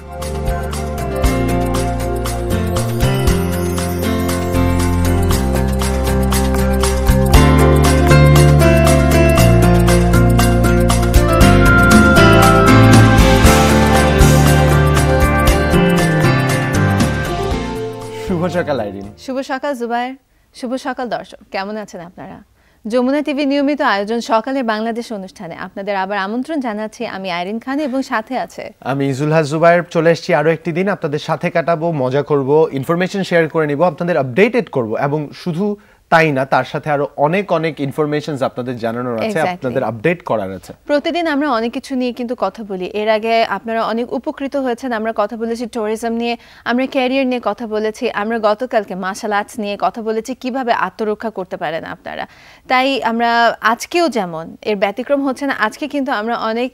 শুভ সকাল আইরিন। শুভ সকাল জুবায়ের, শুভ সকাল দর্শক, কেমন আছেন আপনারা? যমুনা টিভি নিয়মিত আয়োজন সকালে বাংলাদেশ অনুষ্ঠানে আপনাদের আবার আমন্ত্রণ জানাচ্ছি। আমি আইরিন খান এবং সাথে আছে আমি ইজুলহাস জুবায়ের। চলে এসেছি আরো একটি দিন আপনাদের সাথে কাটাবো, মজা করব, ইনফরমেশন শেয়ার করে নিব, আপনাদের আপডেটেড করব এবং শুধু তাই না, তার সাথে আরো অনেক অনেক ইনফরমেশনস আপনাদের জানানোর আছে, আপনাদের আপডেট করার আছে। প্রতিদিন আমরা অনেক কিছু নিয়ে কিন্তু কথা বলি। এর আগে আপনারা অনেক উপকৃত হয়েছেন। আমরা কথা বলেছি ট্যুরিজম নিয়ে, আমরা ক্যারিয়ার নিয়ে কথা বলেছি, আমরা গতকালকে মার্শাল আর্টস নিয়ে কথা বলেছি, কিভাবে আত্মরক্ষা করতে পারেন আপনারা। তাই আমরা আজকেও যেমন এর ব্যতিক্রম হচ্ছে না, আজকে কিন্তু আমরা অনেক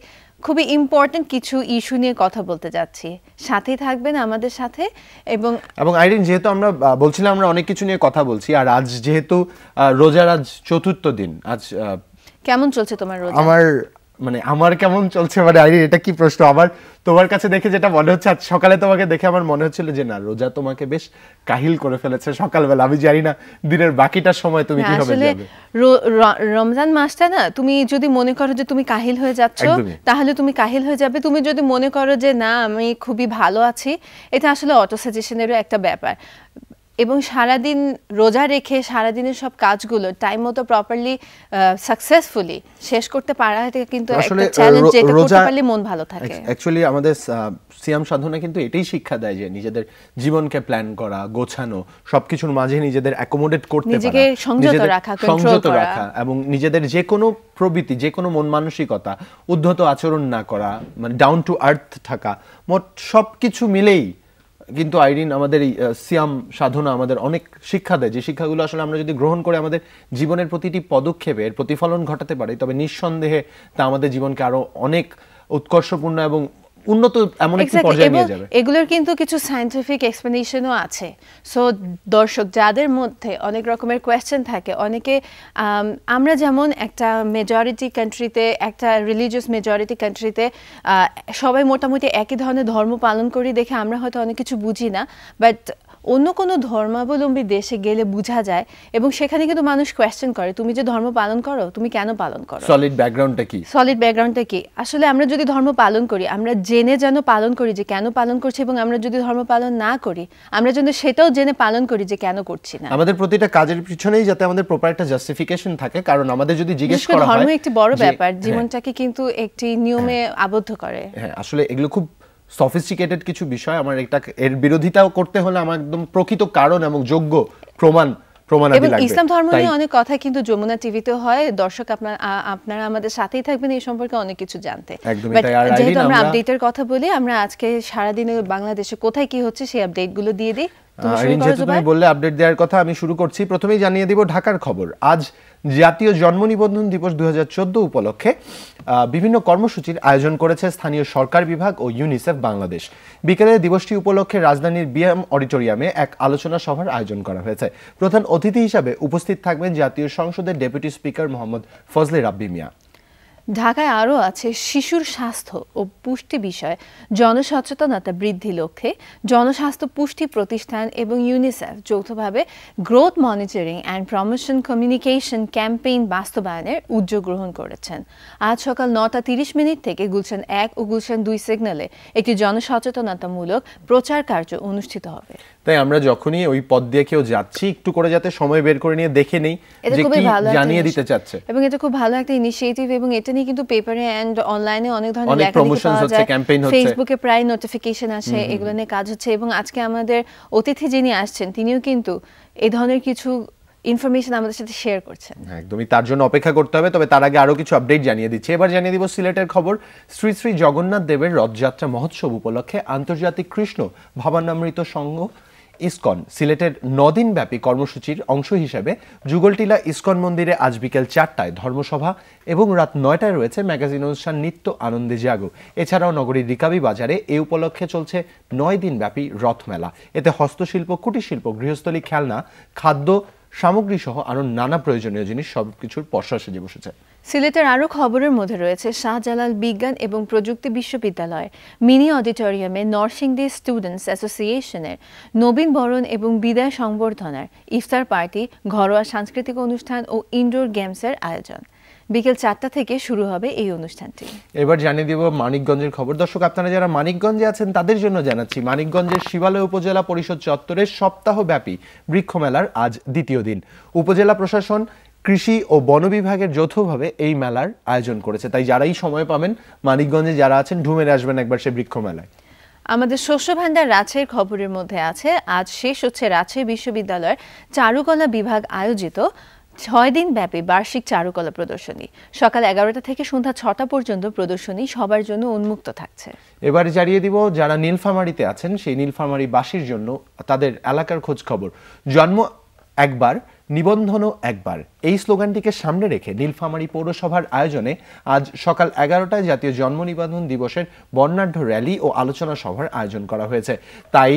খুবই ইম্পর্টেন্ট কিছু ইস্যু নিয়ে কথা বলতে যাচ্ছি। সাথেই থাকবেন আমাদের সাথে। এবং আইরিন, যেহেতু আমরা বলছিলাম আমরা অনেক কিছু নিয়ে কথা বলছি, আর আজ যেহেতু রোজার আজ চতুর্থ দিন, আজ কেমন চলছে তোমার রোজা? আমার কেমন চলছে মানে আইরিন, এটা কি প্রশ্ন? আমার তোমার কাছে দেখে যেটা মনে হচ্ছে, আজ সকালে তোমাকে দেখে আমার মনে হচ্ছিল যে না, রোজা তোমাকে বেশ কাহিল করে ফেলেছে সকালবেলা। আমি জানি না দিনের বাকিটা সময় তুমি কিভাবে যাবে। রমজান মাসটা না, তুমি যদি মনে করো যে তুমি কাহিল হয়ে যাচ্ছ, তাহলে তুমি কাহিল হয়ে যাবে। তুমি যদি মনে করো যে না, আমি খুবই ভালো আছি, এটা আসলে অটো সাজেশনেরও একটা ব্যাপার। এবং সারাদিন রোজা রেখে সারাদিনের সব কাজগুলো টাইম মতো প্রপারলি সাকসেসফুলি শেষ করতে পারা কিন্তু একটা চ্যালেঞ্জ, যেটা করতে পারলে মন ভালো থাকে। অ্যাকচুয়ালি আমাদের সিয়াম সাধনা কিন্তু এটাই শিক্ষা দেয় যে নিজেদের জীবনকে প্ল্যান করা, গোছানো, সবকিছুর মাঝে নিজেদের অ্যাকোমোডেট করতে পারা, নিজেকে সংযত রাখা এবং নিজেদের যে কোনো প্রবৃত্তি, যে কোনো মন মানসিকতা, উদ্ধত আচরণ না করা, মানে ডাউন টু আর্থ থাকা, মোট সবকিছু মিলেই কিন্তু আইরিন আমাদের এই সিয়াম সাধনা আমাদের অনেক শিক্ষা দেয়, যে শিক্ষাগুলো আসলে আমরা যদি গ্রহণ করে আমাদের জীবনের প্রতিটি পদক্ষেপে এর প্রতিফলন ঘটাতে পারি, তবে নিঃসন্দেহে তা আমাদের জীবনকে আরো অনেক উৎকর্ষপূর্ণ এবং উন্নত এমন একটি পর্যায়ে নিয়ে যাবে। এগুলোর কিন্তু কিছু সায়েন্টিফিক এক্সপ্লেনেশনও আছে। সো দর্শক যাদের মধ্যে অনেক রকমের কোয়েশ্চেন থাকে, অনেকে আমরা যেমন একটা মেজরিটি কান্ট্রিতে, একটা রিলিজিয়াস মেজরিটি কান্ট্রিতে সবাই মোটামুটি একই ধরনের ধর্ম পালন করি দেখে আমরা হয়তো অনেক কিছু বুঝি না, বাট অন্য কোনো ধর্মাবলম্বী দেশে গেলে বোঝা যায় এবং সেখানে কিন্তু মানুষ কোয়েশ্চেন করে, তুমি যে ধর্ম পালন করো, তুমি কেন পালন করো, সলিড ব্যাকগ্রাউন্ডটা কি? আসলে আমরা যদি ধর্ম পালন করি, আমরা জেনে যেন পালন করি যে কেন পালন করছি, এবং আমরা যদি ধর্ম পালন না করি, আমরা যেন সেটাও জেনে পালন করি যে কেন করছি না। আমাদের প্রতিটা কাজের পিছনেই যাতে আমাদের প্রপার একটা জাস্টিফিকেশন থাকে, কারণ আমাদের যদি জিজ্ঞেস করা হয়, ধর্ম একটি বড় ব্যাপার, জীবনটাকে কিন্তু একটি নিয়মে আবদ্ধ করে। হ্যাঁ, আসলে এগুলো খুব সফিস্টিকেটেড কিছু বিষয়। আমার এর বিরোধিতাও করতে হলে আমার একদম প্রকৃত কারণ এবং যোগ্য প্রমাণাদি লাগবে। ইসলাম ধর্ম নিয়ে অনেক কথা কিন্তু যমুনা টিভিতে হয়। দর্শক আপনারা আমাদের সাথেই থাকবেন এই সম্পর্কে অনেক কিছু জানতে। যেহেতু আমরা আপডেটের কথা বলি, আমরা আজকে সারাদিনে বাংলাদেশে কোথায় কি হচ্ছে সেই আপডেটগুলো দিয়ে দিই। তুমি বললে আপডেট দেওয়ার কথা, আমি শুরু করছি। প্রথমেই জানিয়ে দিব ঢাকার খবর। আজ জাতীয় জন্ম নিবন্ধন দিবস 2014 উপলক্ষে বিভিন্ন কর্মসূচির আয়োজন করেছে স্থানীয় সরকার বিভাগ ও ইউনিসেফ বাংলাদেশ। বিকেলে দিবসটি উপলক্ষে রাজধানীর বিএম অডিটোরিয়ামে এক আলোচনা সভার আয়োজন করা হয়েছে। প্রধান অতিথি হিসাবে উপস্থিত থাকবেন জাতীয় সংসদের ডেপুটি স্পিকার মোহাম্মদ ফজলে রাব্বি মিয়া। ঢাকায় আরও আছে শিশুর স্বাস্থ্য ও পুষ্টি বিষয়ে জনসচেতনতা বৃদ্ধি লক্ষ্যে জনস্বাস্থ্য পুষ্টি প্রতিষ্ঠান এবং ইউনিসেফ যৌথভাবে growth monitoring and promotion communication campaign বাস্তবায়নের উদ্যোগ গ্রহণ করেছেন। আজ সকাল 9:30 থেকে গুলশান 1 ও গুলশান 2 সিগন্যালে একটি জনসচেতনতামূলক প্রচার কার্য অনুষ্ঠিত হবে। তাই আমরা যখনই ওই পথ দিয়ে কেউ যাচ্ছি, একটু করে যাতে সময় বের করে নিয়ে দেখে নেই যে কি জানিয়ে দিতে চাচ্ছে। এবং এটা খুব ভালো একটা ইনিশিয়েটিভ, এবং এটা নিয়ে কিন্তু পেপারে এন্ড অনলাইনে অনেক ধরনের লেখালেখি পাওয়া যায়, ফেসবুকে প্রায় নোটিফিকেশন আসে, এগুলো নিয়ে কাজ হচ্ছে। এবং আজকে আমাদের অতিথি যিনি আসছেন, তিনিও কিন্তু এই ধরনের কিছু ইনফরমেশন আমাদের সাথে শেয়ার করছেন। একদমই, তার জন্য অপেক্ষা করতে হবে। তবে তার আগে আরো কিছু আপডেট জানিয়ে দিচ্ছি। এবার জানিয়ে দিব সিলেটের খবর। শ্রী শ্রী জগন্নাথ দেবের রথযাত্রা মহোৎসব উপলক্ষে আন্তর্জাতিক কৃষ্ণ ভাবানামৃত সংঘ ইসকন সিলেটের 9 দিনব্যাপী কর্মসূচির অংশ হিসেবে যুগলটিলা ইসকন মন্দিরে আজ বিকেল 4টায় ধর্মসভা এবং রাত 9টায় রয়েছে ম্যাগাজিন অনুষ্ঠান নিত্য আনন্দে জাগো। এছাড়াও নগরীর রিকাবি বাজারে এই উপলক্ষে চলছে 9 দিনব্যাপী রথমেলা। এতে হস্তশিল্প, কুটিরশিল্প, গৃহস্থলী, খেলনা, খাদ্য সামগ্রী সহ আরো নানা প্রয়োজনীয় জিনিস সবকিছুর পসরা সেজে বসেছে। সিলেটের আরও খবরের মধ্যে রয়েছে শাহজালাল বিজ্ঞান এবং প্রযুক্তি বিশ্ববিদ্যালয়ের মিনি অডিটোরিয়ামে নরসিংদী স্টুডেন্টস অ্যাসোসিয়েশনের নবীন বরণ এবং বিদায় সংবর্ধনার ইফতার পার্টি, ঘরোয়া সাংস্কৃতিক অনুষ্ঠান ও ইনডোর গেমসের আয়োজন। বিকেল 4টা থেকে শুরু হবে এই অনুষ্ঠানটি। এবার জানিয়ে দিব মানিকগঞ্জের খবর। দর্শক, আপনারা যারা মানিকগঞ্জে আছেন তাদের জন্য জানাচ্ছি, মানিকগঞ্জের শিবালয় উপজেলা পরিষদ চত্বরে সপ্তাহব্যাপী বৃক্ষমেলার আজ দ্বিতীয় দিন। উপজেলা প্রশাসন, কৃষি ও বন বিভাগের যৌথভাবে এই মেলার আয়োজন করেছে। তাই যারাই সময় পাবেন মানিকগঞ্জে যারা আছেন ঢুমেরে আসবেন একবার সে বৃক্ষ মেলায়। আমাদের শস্য ভান্ডার রাজশাহীর খবরের মধ্যে আছে, আজ শেষ হচ্ছে রাজশাহী বিশ্ববিদ্যালয়ের চারুকলা বিভাগ আয়োজিত 6 দিন ব্যাপী বার্ষিক চারুকলা প্রদর্শনী। সকাল 11টা থেকে সন্ধ্যা 6টা পর্যন্ত প্রদর্শনী সবার জন্য উন্মুক্ত থাকছে। এবার জানিয়ে দিব যারা নীলফামারীতে আছেন সেই নীলফামারী বাসীর জন্য তাদের এলাকার খোঁজ খবর। জন্ম একবার, নিবন্ধনও একবার, এই স্লোগানটিকে সামনে রেখে নীলফামারী পৌরসভার আয়োজনে আজ সকাল 11টায় জাতীয় জন্ম নিবন্ধন দিবসের বর্ণাঢ্য র্যালি ও আলোচনা সভার আয়োজন করা হয়েছে। তাই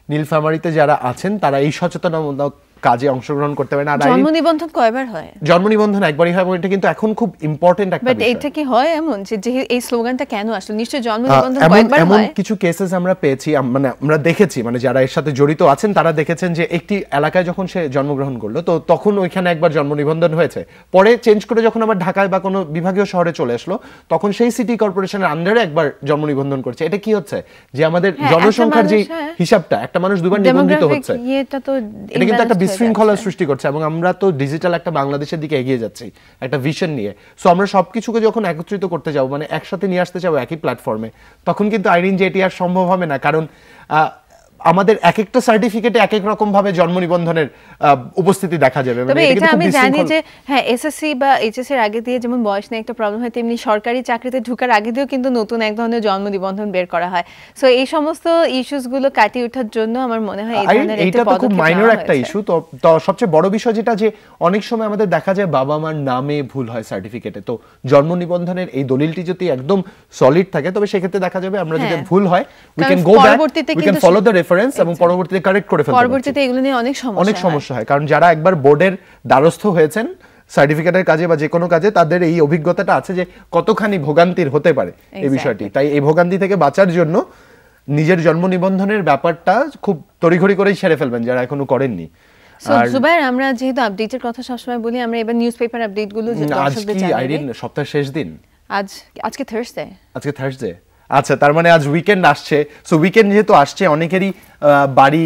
নীলফামারীতে যারা আছেন তারা এই সচেতনতামূলক কাজে অংশগ্রহণ করতে পারেন। আর জন্ম নিবন্ধন কয়বার হয়? জন্ম নিবন্ধন একবারই হয়, এটা কিন্তু এখন খুব ইম্পর্টেন্ট একটা বিষয়। এটা কি হয় এমন যে এই স্লোগানটা কেন আসলে? নিশ্চয়ই জন্ম নিবন্ধন কয়েকবার হয়। এমন কিছু কেসেস আমরা পেয়েছি, মানে আমরা দেখেছি, মানে যারা এর সাথে জড়িত আছেন তারা দেখেছেন যে একটি এলাকায় যখন সে জন্মগ্রহণ করলো তো তখন ওইখানে একবার জন্ম নিবন্ধন হয়েছে, পরে চেঞ্জ করে যখন আবার ঢাকায় বা কোনো বিভাগীয় শহরে চলে আসলো তখন সেই সিটি কর্পোরেশনের আন্ডারে একবার জন্ম নিবন্ধন করছে। এটা কি হচ্ছে যে আমাদের জনসংখ্যার যে হিসাবটা, একটা মানুষ দুবার নিবন্ধিত হচ্ছে, এটা কিন্তু একটা বিশৃঙ্খলা সৃষ্টি করছে। এবং আমরা তো ডিজিটাল একটা বাংলাদেশের দিকে এগিয়ে যাচ্ছি একটা ভিশন নিয়ে। সো আমরা সবকিছুকে যখন একত্রিত করতে যাবো, মানে একসাথে নিয়ে আসতে যাবো একই প্ল্যাটফর্মে, তখন কিন্তু আইরিন যে এটি আর সম্ভব হবে না। কারণ আমাদের এক একটা সার্টিফিকেটে এক এক রকম ভাবে জন্ম নিবন্ধনের উপস্থিতি দেখা যাবে। তবে এটা আমি জানি যে হ্যাঁ, এসএসসি বা এইচএসসি এর আগে দিয়ে যেমন বয়স নিয়ে একটা প্রবলেম হয়, তেমনি সরকারি চাকরিতে ঢোকার আগে দিয়েও কিন্তু নতুন এক ধরনের জন্ম নিবন্ধন বের করা হয়। সো এই সমস্ত ইস্যুস গুলো কাটিয়ে ওঠার জন্য আমার মনে হয় এই ধরনের একটা পদক্ষেপ খুব মাইনর একটা ইস্যু। তো সবচেয়ে বড় বিষয় যেটা যে অনেক সময় আমাদের দেখা যায় বাবা মার নামে ভুল হয় সার্টিফিকেটে। তো জন্ম নিবন্ধনের এই দলিলটি যদি একদম সলিড থাকে তবে সেক্ষেত্রে দেখা যাবে আমরা যদি ভুল হয় we can go back, we can follow the reference এবং পরবর্তীতে কারেক্ট করে ফেলতে পারবো। পরবর্তীতে এগুলো নিয়ে অনেক সমস্যা হয়, কারণ যারা একবার বোর্ডের দ্বারস্থ হয়েছেন সার্টিফিকেটের কাজে বা যে কোনো কাজে তাদের এই অভিজ্ঞতাটা আছে যে কতখানি ভোগান্তির হতে পারে এই বিষয়টি। তাই এই ভোগান্তি থেকে বাঁচার জন্য নিজের জন্ম নিবন্ধনের ব্যাপারটা খুব তড়িঘড়ি করেই সেরে ফেলবেন যারা এখনো করেননি। আর জুবাইর, আমরা যেহেতু আপডেটের কথা সবসময় বলি, আমরা এবার নিউজপেপার আপডেটগুলো দর্শকদের জানাই। আইরিন, সপ্তাহের শেষ দিন, আজকে থার্সডে। আচ্ছা, তার মানে আজ উইকেন্ড আসছে। সো উইকেন্ড যেহেতু আসছে, অনেকেরই বাড়ি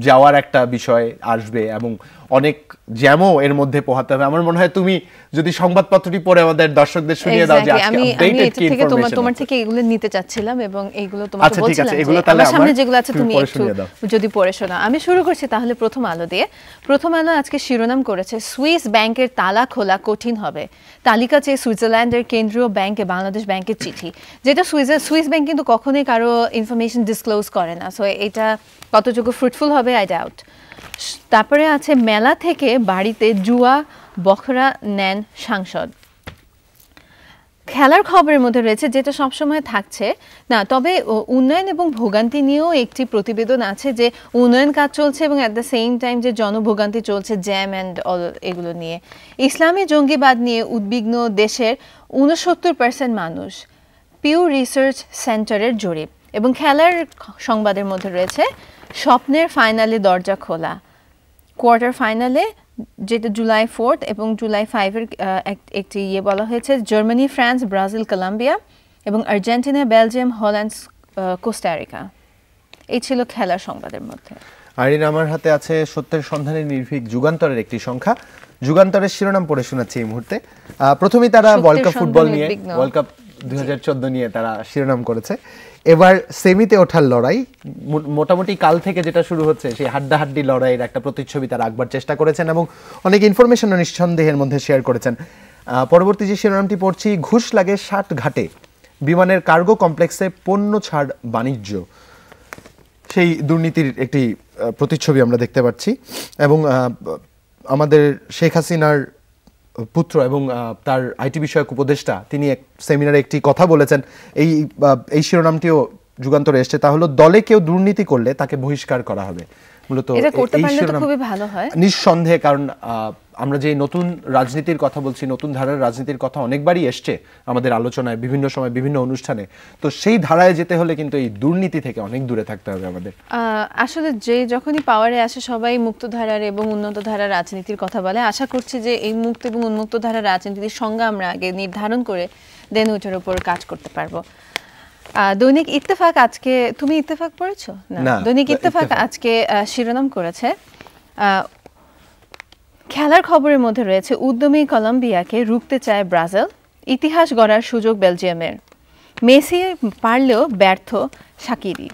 যাওয়ার একটা বিষয় আসবে এবং অনেক জ্যামও এর মধ্যে পোহাতে হবে। আমার মনে হয় তুমি যদি সংবাদপত্রটি পড়ে আমাদের দর্শকদের শুনিয়ে দাও যে আজকে আপডেটেড কি ইনফরমেশন। তোমার থেকে এগুলো নিতে চাচ্ছিলাম এবং এইগুলো তোমাকে বলছিলাম যে আমার সামনে যেগুলো আছে তুমি একটু যদি পড়ে শোনাও। আমি শুরু করছি তাহলে প্রথম আলো দিয়ে। প্রথম আলো আজকে শিরোনাম করেছে সুইস ব্যাংকের তালা খোলা কঠিন হবে, তালিকা চেয়ে সুইজারল্যান্ডের কেন্দ্রীয় ব্যাংকে বাংলাদেশ ব্যাংকের চিঠি। যেটা সুইস ব্যাংক কিন্তু কখনোই কারো ইনফরমেশন ডিসক্লোজ করে না, সো এটা কতটুকু ফ্রুটফুল হবে আই ডাউট। তারপরে আছে মেলা থেকে বাড়িতে জুয়া বখরা নেন সাংসদ। খেলার খবরের মধ্যে রয়েছে যেটা সবসময় থাকছে না, তবে উন্নয়ন এবং ভোগান্তি নিয়েও একটি প্রতিবেদন আছে যে উন্নয়ন কাজ চলছে এবং অ্যাট দ্য সেম টাইম যে জনভোগান্তি চলছে, জ্যাম অ্যান্ড অল এগুলো নিয়ে। ইসলামী জঙ্গিবাদ নিয়ে উদ্বিগ্ন দেশের 69% মানুষ, পিউ রিসার্চ সেন্টারের জরিপ। এবং খেলার সংবাদের মধ্যে রয়েছে স্বপ্নের ফাইনালে দরজা খোলা, কোয়ার্টার ফাইনালে যেটা জুলাই 4 এবং জুলাই 5-এর একটি বলা হয়েছে, জার্মানি, ফ্রান্স, ব্রাজিল, কলম্বিয়া এবং আর্জেন্টিনা, বেলজিয়াম, হল্যান্ড, কোস্টারিকা। এই ছিল খেলার সংবাদের মধ্যে। আইরিন, আমার হাতে আছে সত্যের সন্ধানে নির্ভীক যুগান্তরের একটি সংখ্যা। যুগান্তরের শিরোনাম পড়ে শোনাচ্ছি এই মুহূর্তে। প্রথমেই তারা ওয়ার্ল্ড কাপ ফুটবল নিয়ে, ওয়ার্ল্ড কাপ 2014 নিয়ে তারা শিরোনাম করেছে। এবার সেমিতে ওঠার লড়াই, মোটামুটি কাল থেকে যেটা শুরু হচ্ছে সেই হাড্ডাহাড্ডি লড়াইয়ের একটা প্রতিচ্ছবি তারা আঁকবার চেষ্টা করেছেন এবং অনেক ইনফরমেশনও নিঃসন্দেহের মধ্যে শেয়ার করেছেন। পরবর্তী যে শিরোনামটি পড়ছি, ঘুষ লাগে 60 ঘাটে, বিমানের কার্গো কমপ্লেক্সে পণ্য ছাড় বাণিজ্য। সেই দুর্নীতির একটি প্রতিচ্ছবি আমরা দেখতে পাচ্ছি এবং আমাদের শেখ হাসিনার পুত্র এবং তার আইটি বিষয়ক উপদেষ্টা তিনি এক সেমিনারে একটি কথা বলেছেন। এই শিরোনামটিও যুগান্তরে এসেছে, তা হলো দলে কেউ দুর্নীতি করলে তাকে বহিষ্কার করা হবে। মূলত এটা করতে পারলে তো খুবই ভালো হয় নিঃসন্দেহে, কারণ আমরা যে নতুন রাজনীতির কথা বলছি, নতুন ধারার রাজনীতির কথা অনেকবারই এসছে আমাদের আলোচনায়, বিভিন্ন সময় বিভিন্ন অনুষ্ঠানে। তো সেই ধারায় যেতে হলে কিন্তু এই দুর্নীতি থেকে অনেক দূরে থাকতে হবে আমাদের। আসলে যে যখনই পাওয়ারে আসে সবাই মুক্ত ধারার এবং উন্নত ধারার রাজনীতির কথা বলে। আশা করছি যে এই মুক্ত এবং উন্মুক্ত ধারার রাজনীতির সংজ্ঞা আমরা আগে নির্ধারণ করে দেন ওইটার উপর কাজ করতে পারবো। দৈনিক ইত্তেফাক আজকে, তুমি ইত্তেফাক পড়েছো? না, দৈনিক ইত্তেফাক আজকে শিরোনাম করেছে, খেলার খবরের মধ্যে রয়েছে উদ্যমী কলম্বিয়াকে রুখতে চায় ব্রাজিল, ইতিহাস গড়ার সুযোগ বেলজিয়ামের, মেসি পারলেও ব্যর্থ শাকিরি।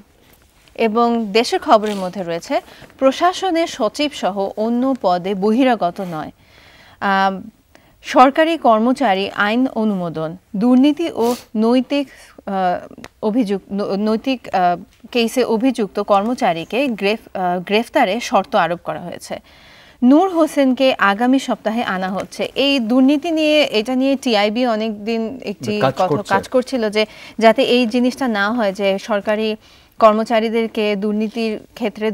এবং দেশের খবরের মধ্যে রয়েছে প্রশাসনের সচিব সহ অন্য পদে বহিরাগত নয়, সরকারি কর্মচারী আইন অনুমোদন, দুর্নীতি ও নৈতিক কেসে অভিযুক্ত কর্মচারীকে গ্রেফতারে শর্ত আরোপ করা হয়েছে। নূর হোসেনকে আগামী সপ্তাহে আনা হচ্ছে। এই দুর্নীতি নিয়ে, এটা নিয়ে টিআইবি অনেকদিন একটি কাজ করছিল যে যাতে এই জিনিসটা না হয় যে সরকারি কর্মচারীদেরকে দুর্নীতির ক্ষেত্রে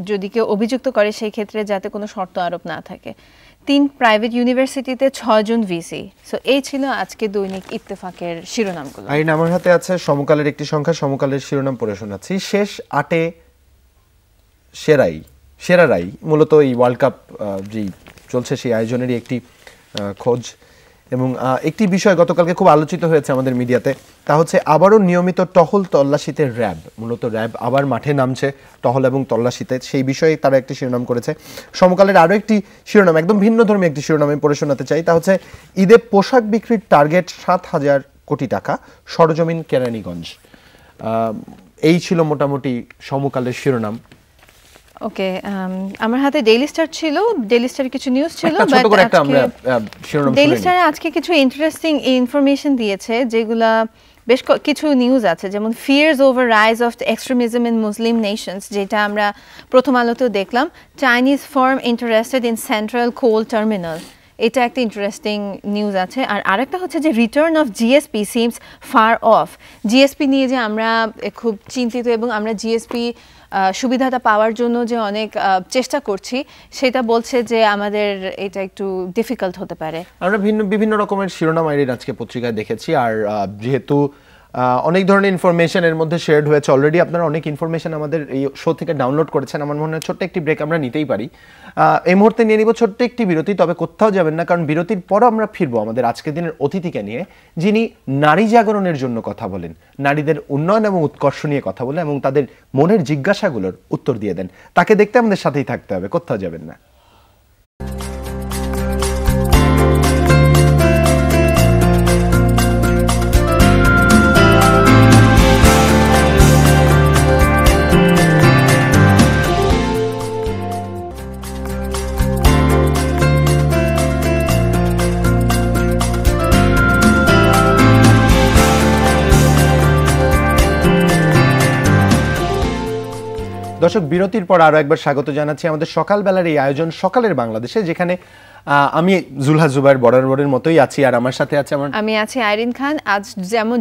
যদি কেউ অভিযুক্ত করে সেই ক্ষেত্রে যাতে কোনো শর্ত আরোপ না থাকে। 3 প্রাইভেট ইউনিভার্সিটিতে 6 জন ভিসি। সো এই ছিল আজকে দৈনিক ইত্তেফাকের শিরোনামগুলো। আইন আমার হাতে আছে সমকালের একটি সংখ্যা, সমকালের শিরোনাম পড়ে শোনাচ্ছি। শেষ 8-এ সেরারাই মূলত এই ওয়ার্ল্ড কাপ যেই চলছে সেই আয়োজনেরই একটি খোঁজ, এবং একটি বিষয় গতকালকে খুব আলোচিত হয়েছে আমাদের মিডিয়াতে, তা হচ্ছে আবারও নিয়মিত টহল তল্লাশিতে র্যাব, মূলত র্যাব আবার মাঠে নামছে টহল এবং তল্লাশিতে, সেই বিষয়ে তারা একটি শিরোনাম করেছে। সমকালের আরও একটি শিরোনাম, একদম ভিন্ন ধর্মী একটি শিরোনামে পড়ে শোনাতে চাই, তা হচ্ছে ঈদে পোশাক বিক্রির টার্গেট 7,000 কোটি টাকা, সরজমিন কেরানীগঞ্জ। এই ছিল মোটামুটি সমকালের শিরোনাম। ওকে, আমার হাতে ডেইলি স্টার ছিল, ডেইলি স্টারের কিছু নিউজ ছিল, ডেইলি স্টারে আজকে কিছু ইন্টারেস্টিং ইনফরমেশন দিয়েছে, যেগুলা বেশ কিছু নিউজ আছে, যেমন fears over rise of extremism in Muslim nations, যেটা আমরা প্রথম আলোতেও দেখলাম। Chinese firm interested in central coal terminal, এটা একটা ইন্টারেস্টিং নিউজ আছে। আর আরেকটা হচ্ছে যে return of GSP seems far off, GSP নিয়ে যে আমরা খুব চিন্তিত এবং আমরা জিএসপি সুবিধাটা পাওয়ার জন্য যে অনেক চেষ্টা করছি, সেটা বলছে যে আমাদের এটা একটু ডিফিকাল্ট হতে পারে। আমরা বিভিন্ন রকমের শিরোনাম আইরিন আজকে পত্রিকায় দেখেছি, আর যেহেতু অনেক ধরনের ইনফরমেশন এর মধ্যে শেয়ার হয়েছে, অলরেডি আপনারা অনেক ইনফরমেশন আমাদের এই শো থেকে ডাউনলোড করেছেন। আমার মনে হয় ছোট্ট একটি ব্রেক আমরা নিতেই পারি। এই মুহূর্তে নিয়ে নিব ছোট্ট একটি বিরতি, তবে কোথাও যাবেন না, কারণ বিরতির পরও আমরা ফিরবো আমাদের আজকের দিনের অতিথিকে নিয়ে, যিনি নারী জাগরণের জন্য কথা বলেন, নারীদের উন্নয়ন এবং উৎকর্ষ নিয়ে কথা বলেন এবং তাদের মনের জিজ্ঞাসাগুলোর উত্তর দিয়ে দেন। তাকে দেখতে আমাদের সাথেই থাকতে হবে, কোথাও যাবেন না। দর্শক, বিরতির পর আরো একবার স্বাগত জানাচ্ছি আমাদের সকালবেলার এই আয়োজন সকালের বাংলাদেশে, যেখানে আমি জুলহা জুবাইর বরাবরের মতোই আছি, আর আমার সাথে আছে আমি আছি আইরিন খান। আজ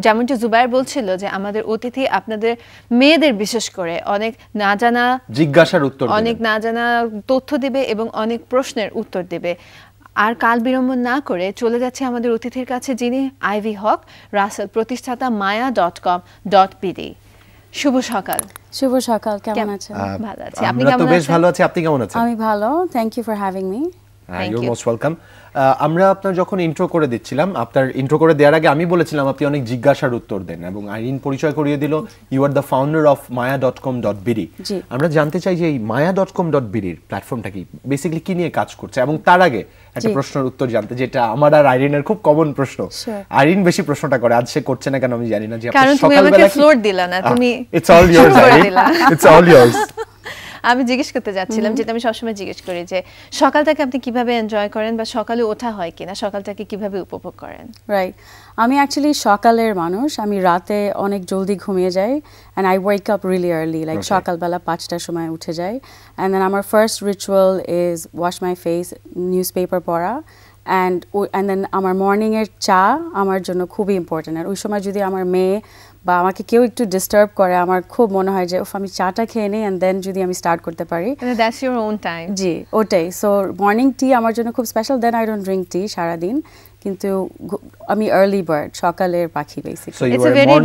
যেমনটা জুবাইর বলছিল যে আমাদের অতিথি আপনাদের মেয়েদের বিশেষ করে অনেক না জানা জিজ্ঞাসার উত্তর, অনেক না জানা তথ্য দেবে এবং অনেক প্রশ্নের উত্তর দেবে। আর কাল বিলম্ব না করে চলে যাচ্ছে আমাদের অতিথির কাছে, যিনি আইভি হক রাসেল প্রতিষ্ঠাতা maya.com.bd। শুভ সকাল। শুভ সকাল, কেমন আছেন? ভালো আছি, আপনি কেমন আছেন? বেশ ভালো আছি, আপনি কেমন আছেন? আমি ভালো, thank you for having me. You most welcome. আমরা আপনার যখন ইন্ট্রো করে দিচ্ছিলাম, আপনার ইন্ট্রো করে দেওয়ার আগে আমি বলেছিলাম আপনি অনেক জিজ্ঞাসার উত্তর দেন, এবং আইরিন পরিচয় করিয়ে দিল you are the founder of maya.com.bd। আমরা জানতে চাই যে এই maya.com.bd এর প্ল্যাটফর্মটা কি, বেসিক্যালি কি নিয়ে কাজ করছে, এবং তার আগে একটা প্রশ্নের উত্তর জানতে, যেটা আমার আর আইরিনের খুব কমন প্রশ্ন। আইরিন বেশি প্রশ্নটা করে, আজ সে করছে না কেন আমি জানি না, যে আপনি সকালবেলা ফ্লোর দিলা না তুমি, it's all yours Irene, it's all yours. আমি জিজ্ঞেস করতে যাচ্ছিলাম, যেটা আমি সবসময় জিজ্ঞেস করি, যে সকালটাকে আপনি কিভাবে এনজয় করেন, বা সকালে ওঠা হয় কিনা, সকালটাকে কিভাবে উপভোগ করেন? রাইট, আমি অ্যাকচুয়ালি সকালের মানুষ, আমি রাতে অনেক জলদি ঘুমিয়ে যাই, and I wake up really early, like সকালবেলা 5টার সময় উঠে যাই, অ্যান্ড দেন আমার first ritual is wash my face, news paper পড়া, অ্যান্ড দেন আমার মর্নিংয়ের চা আমার জন্য খুবই ইম্পর্টেন্ট। আর ওই সময় যদি আমার মেয়ে বা আমাকে কেউ একটু ডিস্টার্ব করে আমার খুব মনে হয় যে আমি চাটা খেয়ে নিই অ্যান্ড দেন যদি আমি স্টার্ট করতে পারি। That's your own time. জি, ওটাই। সো মর্নিং টি আমার জন্য খুব special. Then I don't drink tea সারাদিন, কিন্তু আমি আর্লি বার্ড, সকালের পাখি basically. It's a very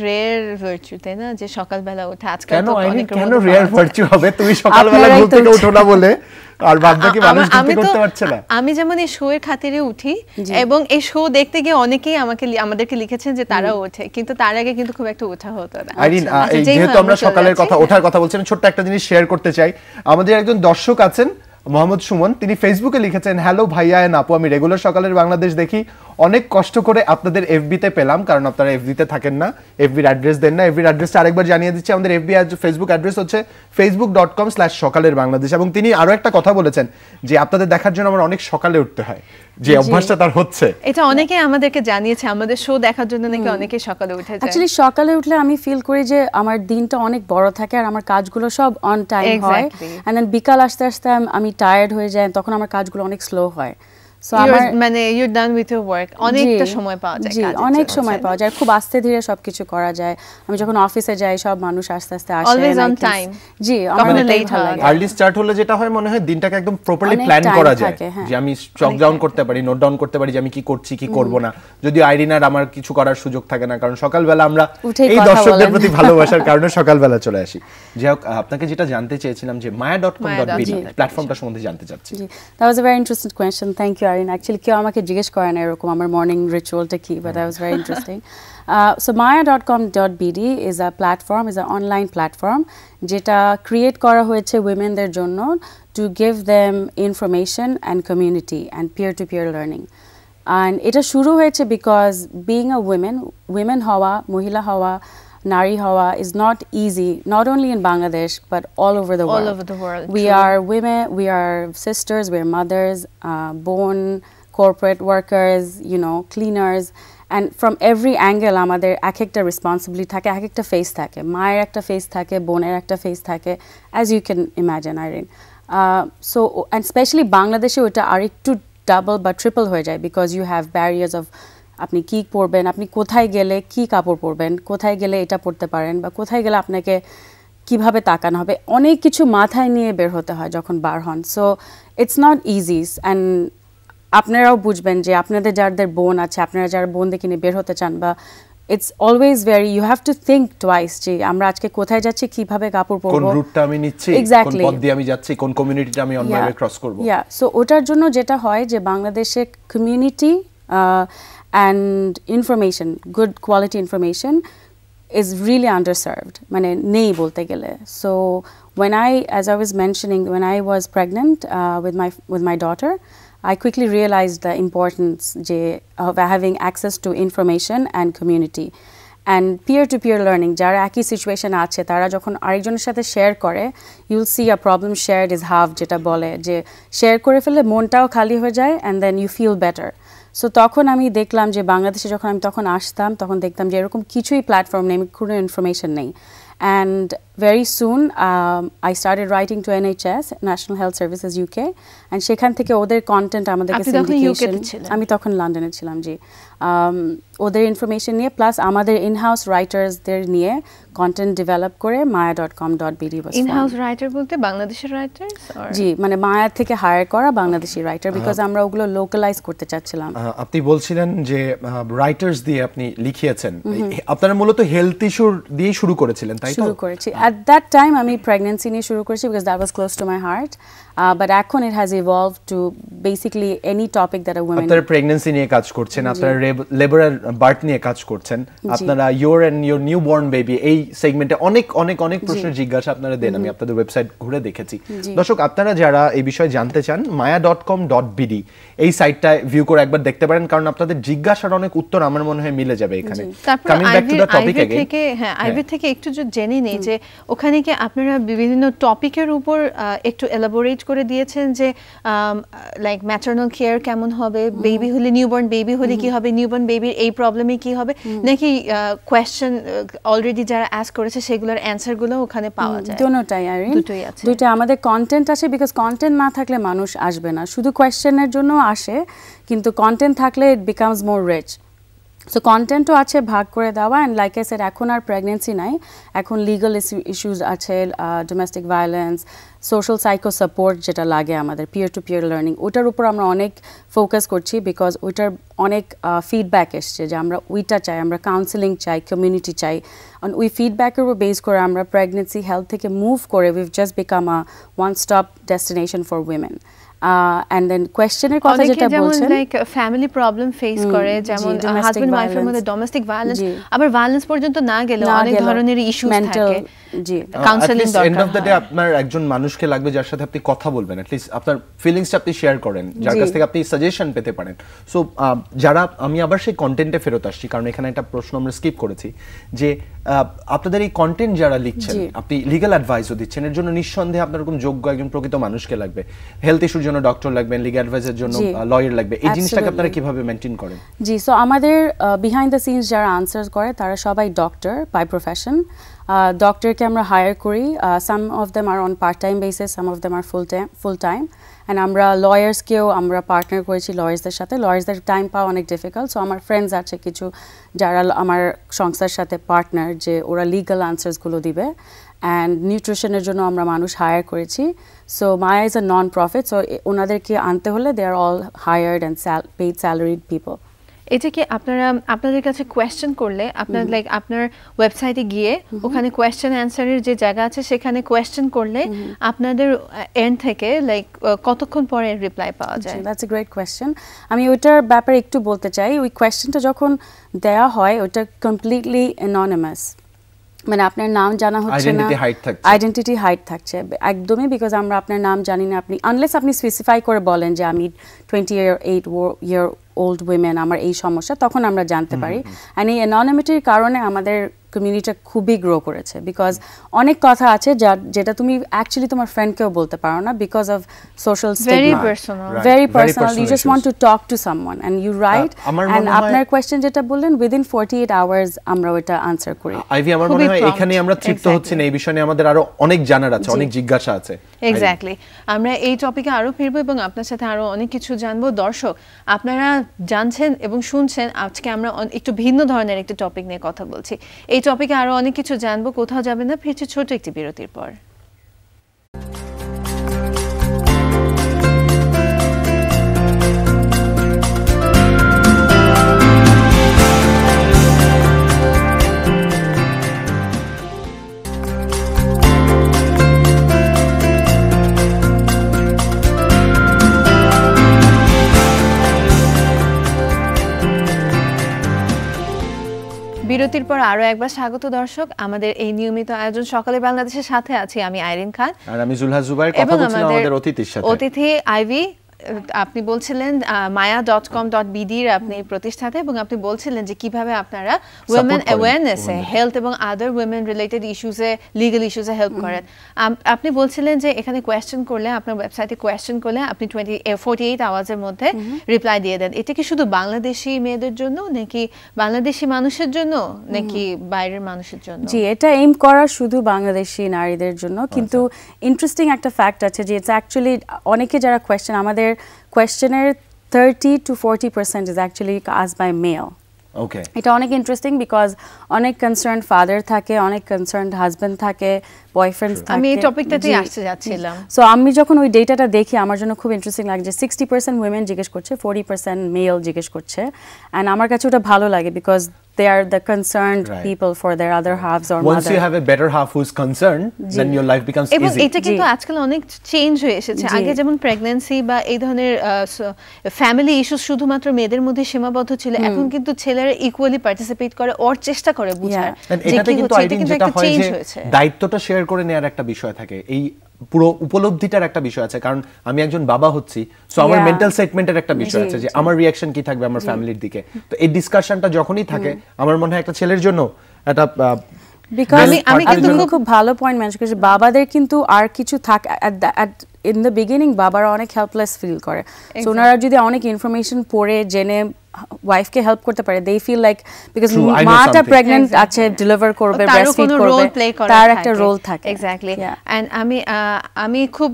rare virtue, তাই না, যে সকালবেলা ওঠা। আজকাল তো অনেক কেন রেয়ার ভার্চু হবে? তুমি সকালবেলা ঘুম থেকে ওঠো না বলে আর বাদবাকি মানুষ ঘুম করতে পারছে না। আমি যেমন এই শো এর খাতিরে উঠি, এবং এই শো দেখতে গিয়ে অনেকেই আমাদেরকে লিখেছেন যে তারা ওঠে, কিন্তু তার আগে কিন্তু খুব একটা ওঠা হতো না। আইরিন, যেহেতু আমরা সকালের কথা, ওঠার কথা বলছেন, ছোট্ট একটা জিনিস শেয়ার করতে চাই। আমাদের একজন দর্শক আছেন মোহাম্মদ সুমন, তিনি ফেসবুকে লিখেছেন, হ্যালো ভাইয়া এন্ড আপু, আমি রেগুলার সকালের বাংলাদেশ দেখি, অনেক কষ্ট করে আপনাদের এফবিতে পেলাম, কারণ আপনারা এফবিতে থাকেন না, এফবির অ্যাড্রেস দেন না। এফবির অ্যাড্রেসটা আরেকবার জানিয়ে দিচ্ছি, আমাদের এফবি ফেসবুক অ্যাড্রেস হচ্ছে facebook.com/সকালের বাংলাদেশ। এবং তিনি আরো একটা কথা বলেছেন যে আপনাদের দেখার জন্য আমার অনেক সকালে উঠতে হয়, যে অভ্যাসটা তার হচ্ছে। এটা অনেকে আমাদেরকে জানিয়েছে, আমাদের শো দেখার জন্য নাকি অনেকে সকালে উঠে যায়। অ্যাকচুয়ালি সকালে উঠলে আমি ফিল করি যে আমার দিনটা অনেক বড় থাকে আর আমার কাজগুলো সব অন টাইম হয়, এন্ড দেন বিকাল আস্তে আস্তে আমি টায়ার্ড হয়ে যাই, তখন আমার কাজগুলো অনেক স্লো হয়। সো আমার মানে you done with your work, অনেকটা সময় পাওয়া যায়। জি, অনেক সময় পাওয়া যায়, খুব আস্তে ধীরে সবকিছু করা যায়। আমি যখন অফিসে যাই সব মানুষ আস্তে আস্তে আসে, অলওয়েজ অন টাইম। জি, আমার লেট হয়। আর্লি স্টার্ট হলে যেটা হয় মনে হয় দিনটাকে একদম প্রপারলি প্ল্যান করা যায়, যে আমি চক ডাউন করতে পারি, নোট ডাউন করতে পারি যে আমি কি করছি কি করব না। যদি আইরিন আর আমার কিছু করার সুযোগ থাকে না, কারণ সকালবেলা আমরা এই দর্শকদের প্রতি ভালোবাসার কারণে সকালবেলা চলে আসি। যাই হোক, আপনাকে যেটা জানতে চেয়েছিলাম যে maya.com.bd প্ল্যাটফর্মটা সম্বন্ধে জানতে চাচ্ছি। That was a very interesting question. Thank you, Arin. Actually, কেউ আমাকে জিজ্ঞেস করে না এরকম আমার মর্নিং রিচুয়ালটা কি, but that was very interesting. So maya.com.bd is a platform, is an online platform যেটা ক্রিয়েট করা হয়েছে উইমেনদের জন্য, to give them information and community and peer-to-peer learning. And এটা শুরু হয়েছে because being a women হওয়া, মহিলা হওয়া, Nari Hawa is not easy, not only in Bangladesh, but all over the world. All over the world. We are women, we are sisters, we are mothers, born corporate workers, you know, cleaners. And from every angle, আমাদের এক একটা responsibility থাকে, এক একটা face থাকে. মায়ের একটা face থাকে, বোনের একটা face থাকে, as you can imagine, Irene. So, and especially Bangladesh, ওটা আরেকটু double বা triple হয়ে যায়, because you have barriers of আপনি কি পরবেন, আপনি কোথায় গেলে কি কাপড় পরবেন, কোথায় গেলে এটা পরতে পারেন, বা কোথায় গেলে আপনাকে কিভাবে তাকানো হবে, অনেক কিছু মাথায় নিয়ে বের হতে হয় যখন বার হন। So it's not easy, and আপনারাও বুঝবেন যে আপনাদের যাদের বোন আছে, আপনারা যারা বোনদেরকে নিয়ে বের হতে চান, বা it's always very, you have to think twice যে আমরা আজকে কোথায় যাচ্ছি, কিভাবে কাপড় পরবো, কোন রুটটা আমি নিচ্ছি, কোন পথ দিয়ে আমি যাচ্ছি, কোন কমিউনিটিটা আমি অনলাইনে ক্রস করব। সো ওটার জন্য যেটা হয় যে বাংলাদেশে community and information, good quality information is really underserved, মানে নেই বলতে গেলে। So when as I was mentioning, when I was pregnant with my daughter, I quickly realized the importance of having access to information and community and peer-to-peer learning. যারা একই situation আছে তারা যখন আরেকজনের সাথে শেয়ার করে, you'll see a problem shared is half, যেটা বলে যে শেয়ার করে ফেললে মনটাও খালি হয়ে যায় and then you feel better. So তখন আমি দেখলাম যে বাংলাদেশে যখন আমি তখন আসতাম, তখন দেখতাম যে এরকম কিছুই প্ল্যাটফর্ম নেই, কোনো ইনফরমেশন নেই। And very soon I started writing to NHS, National Health Services UK, and সেখান থেকে ওদের কন্টেন্ট আমাদেরকে সিন্ডিকেশন, আমি তখন লন্ডনে ছিলাম, জি, ওদের ইনফরমেশন নিয়ে প্লাস আমাদের ইনহাউস রাইটার্সদের নিয়ে কন্টেন্ট ডেভেলপ করে maya.com.bd was ইনহাউস রাইটার বলতে বাংলাদেশের রাইটার্স? জি, মানে মায়া থেকে হায়ার করা বাংলাদেশি রাইটার, বিকজ আমরা ওগুলো লোকালাইজ করতে চাচ্ছিলাম। আপনি বলছিলেন যে রাইটার্স দিয়ে আপনি লিখিয়েছেন, আপনারা মূলত হেলথ ইস্যুর দিয়ে শুরু করেছিলেন, তাই তো? শুরু করেছি at that time, আমি প্রেগন্যান্সি নিয়ে শুরু করেছি because that was close to my heart, but এখন it has evolved to basically any topic that a woman. আপনারা প্রেগন্যান্সি নিয়ে কাজ করছেন, আপনারা লেবার আর বার্থ নিয়ে কাজ করছেন, আপনারা your and your newborn baby এই সেগমেন্টে অনেক অনেক অনেক প্রশ্নের জিজ্ঞাসা আপনারা দেন, আমি আপনাদের ওয়েবসাইট ঘুরে দেখেছি। দর্শক, আপনারা যারা এই বিষয়ে জানতে চান, maya.com.bd এই সাইটটা ভিউ করে একবার দেখতে পারেন, কারণ আপনাদের জিজ্ঞাসার অনেক উত্তর আমার মনে হয় মিলে যাবে এখানে। Coming back to the topic again, হ্যাঁ, আইভি থেকে একটু যদি জেনে নেই যে ওখানে কি আপনারা বিভিন্ন টপিকের উপর একটু এলাবোরেট করে দিয়েছেন, যে লাইক ম্যাটারনাল কেয়ার কেমন হবে, বেবি হলে, নিউবর্ন বেবি হলে কি হবে, নিউবর্ন বেবির এই প্রবলেমে কি হবে, নাকি কোয়েশ্চেন অলরেডি যারা আস্ক করেছে সেগুলোর অ্যানসারগুলো ওখানে পাওয়া যায়? দুটোই আইরিন, দুটোই আছে। দুটো আমাদের কন্টেন্ট আছে, বিকজ কন্টেন্ট না থাকলে মানুষ আসবে না, শুধু কোয়েশ্চেনের জন্য আসে, কিন্তু কন্টেন্ট থাকলে it becomes more rich. So কন্টেন্টও আছে ভাগ করে দেওয়া, অ্যান্ড লাইক আই সেড এখন আর প্রেগনেন্সি নাই, এখন লিগাল ইস্যুস আছে, domestic violence, social psycho support যেটা লাগে আমাদের, পিয়ার টু পিয়ার লার্নিং, ওটার উপর আমরা অনেক ফোকাস করছি বিকজ ওইটার অনেক ফিডব্যাক এসছে যে আমরা ওইটা চাই, আমরা কাউন্সেলিং চাই, কমিউনিটি চাই। ওই ফিডব্যাকের উপর বেস করে আমরা প্রেগনেন্সি হেলথ থেকে মুভ করে we've just become a one stop destination for women. And then কোয়েশ্চেনের কথা যেটা বলছেন, লাইক ফ্যামিলি প্রবলেম ফেস করে, যেমন হাজবেন্ড ওয়াইফের মধ্যে ডোমেস্টিক ভায়োলেন্স, আবার ভায়োলেন্স পর্যন্ত না গেলে অনেক ধরনের ইস্যুস থাকে, জি কাউন্সেলিং দরকার। এন্ড অফ দ্য ডে আপনার একজন মানুষকে লাগবে যার সাথে আপনি কথা বলবেন, অ্যাট লিস্ট আপনার ফিলিংসটা আপনি শেয়ার করেন, যার কাছ থেকে আপনি সাজেশন পেতে পারেন। সো যারা, আমি আবার সেই কন্টেন্টে ফেরত আসছি কারণ এখানে একটা প্রশ্ন আমরা স্কিপ করেছি, যে আপনাদের এই কন্টেন্ট যারা লিখছেন, আপনি লিগ্যাল অ্যাডভাইসও দিচ্ছেন, এর জন্য নিঃসন্দেহে আপনার এরকম যোগ্য একজন প্রকৃত মানুষকে লাগবে। হেলথ ইস্যুর জন্য ডক্টর লাগবেন, লিগ্যাল অ্যাডভাইসের জন্য লয়ার লাগবে। এই জিনিসটাকে আপনারা কিভাবে মেইনটেইন করেন? জি, সো আমাদের বিহাইন্ড দ্য সিনস যারা আনসার করে তারা সবাই ডক্টর বাই প্রফেশন। ডক্টরকে আমরা হায়ার করি, some of them are on part time basis, some of them are full time. And আমরা লয়ার্সকেও আমরা পার্টনার করেছি লয়ার্সদের সাথে। লয়ার্সদের টাইম পাওয়া অনেক ডিফিকাল্ট, সো আমার ফ্রেন্ডস আছে কিছু যারা আমার সংস্থার সাথে পার্টনার, যে ওরা লিগাল আনসার্সগুলো দিবে। অ্যান্ড নিউট্রিশনের জন্য আমরা মানুষ হায়ার করেছি। So Maya is a non profit, so ওনাদেরকে আনতে হলে they are all hired and paid salaried people. এটা কি আপনাদের কাছে কোয়েশ্চেন করলে আপনার লাইক আপনার ওয়েবসাইটে গিয়ে ওখানে কোয়েশ্চেন অ্যানসারের যে জায়গা আছে সেখানে কোয়েশ্চেন করলে আপনাদের এন্ড থেকে লাইক কতক্ষণ পরে রিপ্লাই পাওয়া যায়? That's a great question. আমি ওইটার ব্যাপারে একটু বলতে চাই। ওই কোয়েশ্চেনটা যখন দেয়া হয় ওটা কমপ্লিটলি অ্যানোনিমাস, মানে আপনার নাম জানা হচ্ছে না, আইডেন্টিটি হাইড থাকছে একদমই, বিকজ আমরা আপনার নাম জানি না। আপনি আনলেস আপনি স্পেসিফাই করে বলেন যে আমি 28 ইয়ার ওল্ড উইমেন, আমার এই সমস্যা, তখন আমরা জানতে পারি। অ্যান্ড এই অ্যানোনিমিটির কারণে আমাদের কমিউনিটিটা খুবই গ্রো করেছে, বিকজ অনেক কথা আছে যেটা তুমি অ্যাকচুয়ালি তোমার ফ্রেন্ডকেও বলতে পারো না, because of social stigma, very personal. You just want to talk to someone and you right, and আপনার কোয়েশ্চেন যেটা বললেন উইদিন 48 আওয়ার্স আমরা ওটা আনসার করি। আইভি, আমার মনে হয় এখানে আমরা তৃপ্ত হচ্ছি না, এই বিষয়ে আমাদের আরো অনেক জানার আছে, অনেক জিজ্ঞাসা আছে। এক্স্যাক্টলি, আমরা এই টপিকে আরো ফিরবো এবং আপনার সাথে আরো অনেক কিছু জানবো। দর্শক, আপনারা জানছেন এবং শুনছেন, আজকে আমরা একটু ভিন্ন ধরনের একটা টপিক নিয়ে কথা বলছি। এই টপিকে আরো অনেক কিছু জানবো, কোথাও যাবেন না, ফিরছি ছোট একটি বিরতির পর। বিরতির পর আরো একবার স্বাগত দর্শক। আমাদের এই নিয়মিত আয়োজন সকালে বাংলাদেশের সাথে আছি আমি আইরিন খান আর আমি জুলহা জুবাইর। কথা বলছিলাম আমাদের অতিথির সাথে, অতিথি আইভি। আপনি বলছিলেন maya.com.bd এর আপনি প্রতিষ্ঠাতা, এবং আপনি বলছিলেন যে কিভাবে আপনারা উইমেন অ্যাওয়ারনেসে, হেলথ এবং আদার উইমেন রিলেটেড ইস্যুসে, লিগ্যাল ইস্যুসে হেল্প করেন। আপনি বলছিলেন যে এখানে কোয়েশ্চেন করলে, আপনার ওয়েবসাইটে কোয়েশ্চেন করলে আপনি 48 আওয়ার্সের মধ্যে রিপ্লাই দিয়ে দেন। এটা কি শুধু বাংলাদেশি মেয়েদের জন্য, নাকি বাংলাদেশি মানুষের জন্য, নাকি বাইরের মানুষের জন্য? জি, এটা এইম করা শুধু বাংলাদেশি নারীদের জন্য, কিন্তু ইন্টারেস্টিং একটা ফ্যাক্ট আছে যে ইটস অ্যাকচুয়ালি অনেকে যারা কোয়েশ্চেন, আমাদের কোয়েশ্চেনের 30 to 40% is actually asked by male. ওকে, এটা অনেক ইন্টারেস্টিং বিকজ অনেক কনসার্ন ফাদার থাকে, অনেক কনসার্ন হাজবেন্ড থাকে, বয়ফ্রেন্ডস থাকে। আমি এই টপিকটাতেই আসতে যাচ্ছিলাম। সো আমি যখন ওই ডেটাটা দেখি আমার জন্য খুব ইন্টারেস্টিং লাগে যে 60% উইমেন জিজ্ঞেস করছে, 40% মেল জিজ্ঞেস করছে। অ্যান্ড আমার কাছে ওটা ভালো লাগে because they are the concerned people for their other halves or once you have a better half who's concerned, then your life becomes easy. এবং এটা কিন্তু আজকাল অনেক চেঞ্জ হয়ে এসেছে। আগে যেমন প্রেগন্যান্সি বা এই ধরনের ফ্যামিলি ইস্যুস শুধুমাত্র মেয়েদের মধ্যে সীমাবদ্ধ ছিল, এখন কিন্তু ছেলেরা ইকুয়ালি পার্টিসিপেট করে, ওর চেষ্টা করে বুঝার যে কি হচ্ছে। এটা কিন্তু একটা চেঞ্জ হয়েছে। দায়িত্বটা শেয়ার করে নেওয়ার একটা বিষয় থাকে, এই পুরো উপলব্ধিটার একটা বিষয় আছে, কারণ আমি একজন বাবা হচ্ছি, সো আমার মেন্টাল সেগমেন্টের একটা বিষয় আছে যে আমার রিঅ্যাকশন কি থাকবে আমার ফ্যামিলির দিকে। তো এই ডিসকাশনটা যখনই থাকে আমার মনে হয় একটা ছেলের জন্য একটা আমি কিন্তু খুব ভালো পয়েন্ট মেনশন করেছি, বাবাদের কিন্তু আর কিছু থাকে ইন দ্য বিগিনিং বাবারা অনেক হেল্পলেস ফিল করে। সো ওনারা যদি অনেক ইনফরমেশন পড়ে জেনে ওয়াইফকে হেল্প করতে পারে, they feel like because True, I know মাটা something. প্রেগন্যান্ট আছে, ডেলিভার করবে, তারও ব্রেস্ট ফিড কোনো করবে, রোল প্লে করা তার একটা রোল থাকে। এক্স্যাক্টলি। Yeah. এন্ড আমি খুব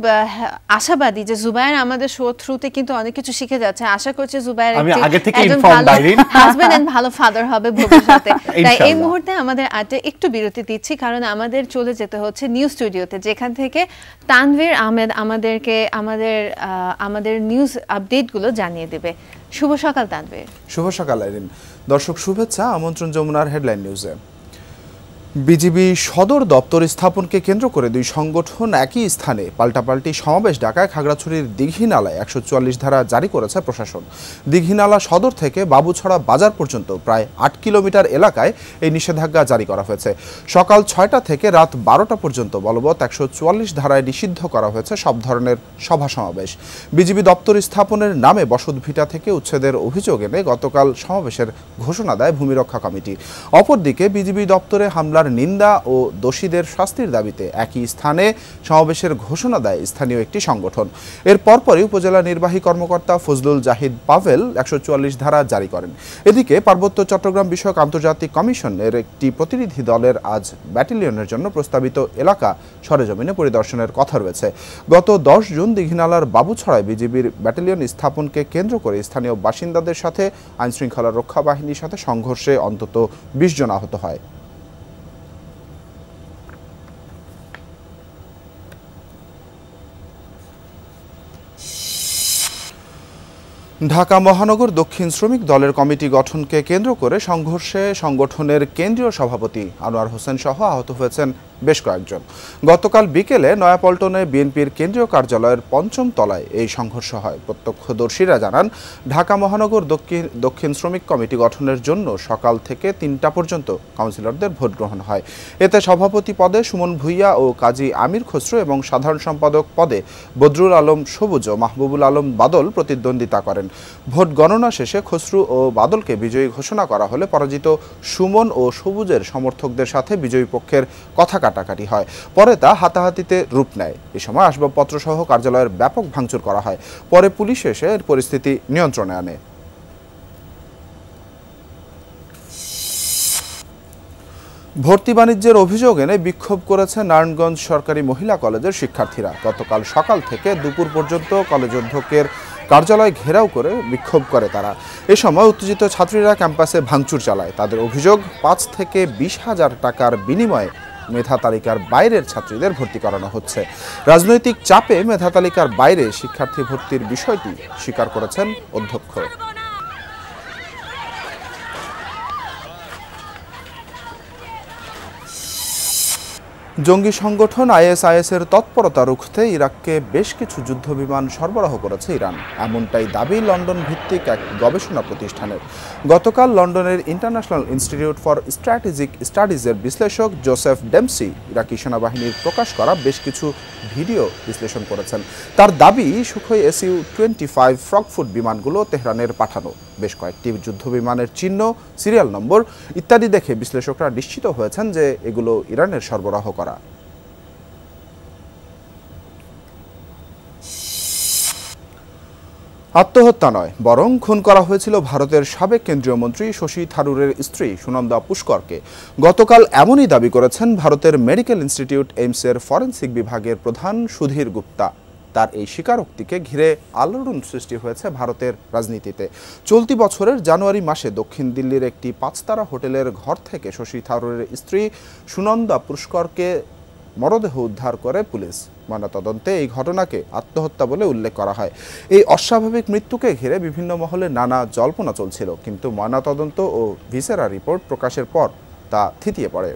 আশাবাদী যে জুবায়ের আমাদের শো থ্রুতে কিন্তু অনেক কিছু শিখে যাচ্ছে। আশা করছি জুবায়ের আমি আগে থেকে একজন informed, ভালো আইরিন। হাজবেন্ড এন্ড ভালো ফাদার হবে ভবিষ্যতে। তাই এই ইনশাআল্লাহ। মুহূর্তে আমাদের আড্ডা একটু বিরতি দিচ্ছি, কারণ আমাদের চলে যেতে হচ্ছে নিউজ স্টুডিওতে, যেখান থেকে তানভীর আহমেদ আমাদের নিউজ আপডেটগুলো জানিয়ে দেবে। শুভ সকাল তানভীর। শুভ সকাল আইরিন। দর্শক শুভেচ্ছা, আমন্ত্রণ যমুনার হেডলাইন নিউজে। বিজিবি সদর দপ্তর স্থাপনকে কেন্দ্র করে দুই সংগঠন একই স্থানে পাল্টাপাল্টি সমাবেশ ডাকায় খাগড়াছড়ির দীঘিনালায় 144 ধারা জারি করেছে প্রশাসন। দীঘিনালা সদর থেকে বাবুছড়া বাজার পর্যন্ত প্রায় 8 কিলোমিটার এলাকায় এই নিষেধাজ্ঞা জারি করা হয়েছে। সকাল 6টা থেকে রাত 12টা পর্যন্ত বলবৎ 144 ধারায় নিষিদ্ধ করা হয়েছে সব ধরনের সভা সমাবেশ। বিজিবি দপ্তর স্থাপনের নামে বসতভিটা থেকে উচ্ছেদের অভিযোগ এনে গতকাল সমাবেশের ঘোষণা দেয় ভূমিরক্ষা কমিটি। অপরদিকে বিজিবি দপ্তরে হামলার নিন্দা ও দোষীদের শাস্তির দাবিতে একই স্থানে সমাবেশের ঘোষণা দেয় স্থানীয় একটি সংগঠন। এর পরপরই উপজেলা নির্বাহী কর্মকর্তা ফজলুল জাহিদ পাভেল 144 ধারা জারি করেন। এদিকে পার্বত্য চট্টগ্রাম বিষয়ক আন্তর্জাতিক কমিশনের একটি প্রতিনিধি দলের আজ ব্যাটালিয়নের জন্য প্রস্তাবিত এলাকা সরেজমিনে পরিদর্শনের কথা রয়েছে। গত 10 জুন দীঘিনালার বাবুছড়ায় বিজিবির ব্যাটালিয়ন স্থাপনকে কেন্দ্র করে স্থানীয় বাসিন্দাদের সাথে আইনশৃঙ্খলা রক্ষা বাহিনীর সাথে সংঘর্ষে অন্তত 20 জন আহত হয়। ঢাকা মহানগর দক্ষিণ শ্রমিক দলের কমিটি গঠনকে কেন্দ্র করে সংঘর্ষে সংগঠনের কেন্দ্রীয় সভাপতি আনোয়ার হোসেন সহ আহত হয়েছেন বেশ কয়েকজন। গতকাল বিকেলে নয়াপল্টনে বিএনপির কেন্দ্রীয় কার্যালয়ের 5ম তলায় এই সংঘর্ষ হয়। প্রত্যক্ষদর্শীরা জানান, ঢাকা মহানগর দক্ষিণ শ্রমিক কমিটি গঠনের জন্য সকাল থেকে 3টা পর্যন্ত কাউন্সিলরদের ভোট গ্রহণ হয়। এতে সভাপতি পদে সুমন ভুইয়া ও কাজী আমির খসরু এবং সাধারণ সম্পাদক পদে বদরুল আলম সবুজ ও মাহবুবুল আলম বাদল প্রতিদ্বন্দ্বিতা করেন। ভোট গণনা শেষে খসরু ও বাদলকে বিজয়ী ঘোষণা করা হলে পরাজিত সুমন ও সবুজের সমর্থকদের সাথে বিজয়ী পক্ষের কথা কাটাকাটি হয়। পরে তা হাতাহাতিতে রূপ নেয়। এ সময় আসবাবপত্র সহ কার্যালয়ের ব্যাপক ভাঙচুর করা হয়। পরে পুলিশ এসে এর পরিস্থিতি নিয়ন্ত্রণে আনে। ভর্তি বাণিজ্যের অভিযোগ এনে বিক্ষোভ করেছে নারায়ণগঞ্জ সরকারি মহিলা কলেজের শিক্ষার্থীরা। গতকাল সকাল থেকে দুপুর পর্যন্ত কলেজ অধ্যক্ষের কার্যালয় ঘেরাও করে বিক্ষোভ করে তারা। এ সময় উত্তেজিত ছাত্রীরা ক্যাম্পাসে ভাঙচুর চালায়। তাদের অভিযোগ, 5 থেকে 20,000 টাকার বিনিময়ে মেধা তালিকার বাইরের ছাত্রীদের ভর্তি করানো হচ্ছে। রাজনৈতিক চাপে মেধা তালিকার বাইরে শিক্ষার্থী ভর্তির বিষয়টি স্বীকার করেছেন অধ্যক্ষ। জঙ্গি সংগঠন আইএসআইএস-এর তৎপরতা রুখতে ইরাককে বেশ কিছু যুদ্ধবিমান সরবরাহ করেছে ইরান, এমনটাই দাবি লন্ডন ভিত্তিক এক গবেষণা প্রতিষ্ঠানের। গতকাল লন্ডনের ইন্টারন্যাশনাল ইনস্টিটিউট ফর স্ট্র্যাটেজিক স্টাডিজের বিশ্লেষক জোসেফ ডেমসি ইরাকি সেনাবাহিনীর প্রকাশ করা বেশ কিছু ভিডিও বিশ্লেষণ করেছেন। তার দাবি, সুখোই SU-25 ফ্রগফুট বিমানগুলো তেহরানের পাঠানো। বেশ কয়েকটি যুদ্ধবিমানের চিহ্ন, সিরিয়াল নম্বর ইত্যাদি দেখে বিশ্লেষকরা নিশ্চিত হয়েছেন যে এগুলো ইরানের সরবরাহ করা। আত্মহত্যা নয়, বরং খুন করা হয়েছিল ভারতের সাবেক কেন্দ্রীয় মন্ত্রী শশী থারুরের স্ত্রী সুনন্দা পুষ্করকে। গতকাল এমনই দাবি করেছেন ভারতের মেডিকেল ইনস্টিটিউট এইমসের ফরেনসিক বিভাগের প্রধান সুধীর গুপ্তা। তার এই স্বীকারোক্তিকে ঘিরে আলোড়ন সৃষ্টি হয়েছে ভারতের রাজনীতিতে। চলতি বছরের জানুয়ারি মাসে দক্ষিণ দিল্লির একটি 5-তারা হোটেলের ঘর থেকে শশী থারুরের স্ত্রী সুনন্দা পুষ্করকে মরদেহ উদ্ধার করে পুলিশ। ময়নাতদন্তে এই ঘটনাকে আত্মহত্যা বলে উল্লেখ করা হয়। এই অস্বাভাবিক মৃত্যুকে ঘিরে বিভিন্ন মহলে নানা জল্পনা চলছিল, কিন্তু ময়নাতদন্ত ও ভিসেরা রিপোর্ট প্রকাশের পর তা থিতিয়ে পড়ে।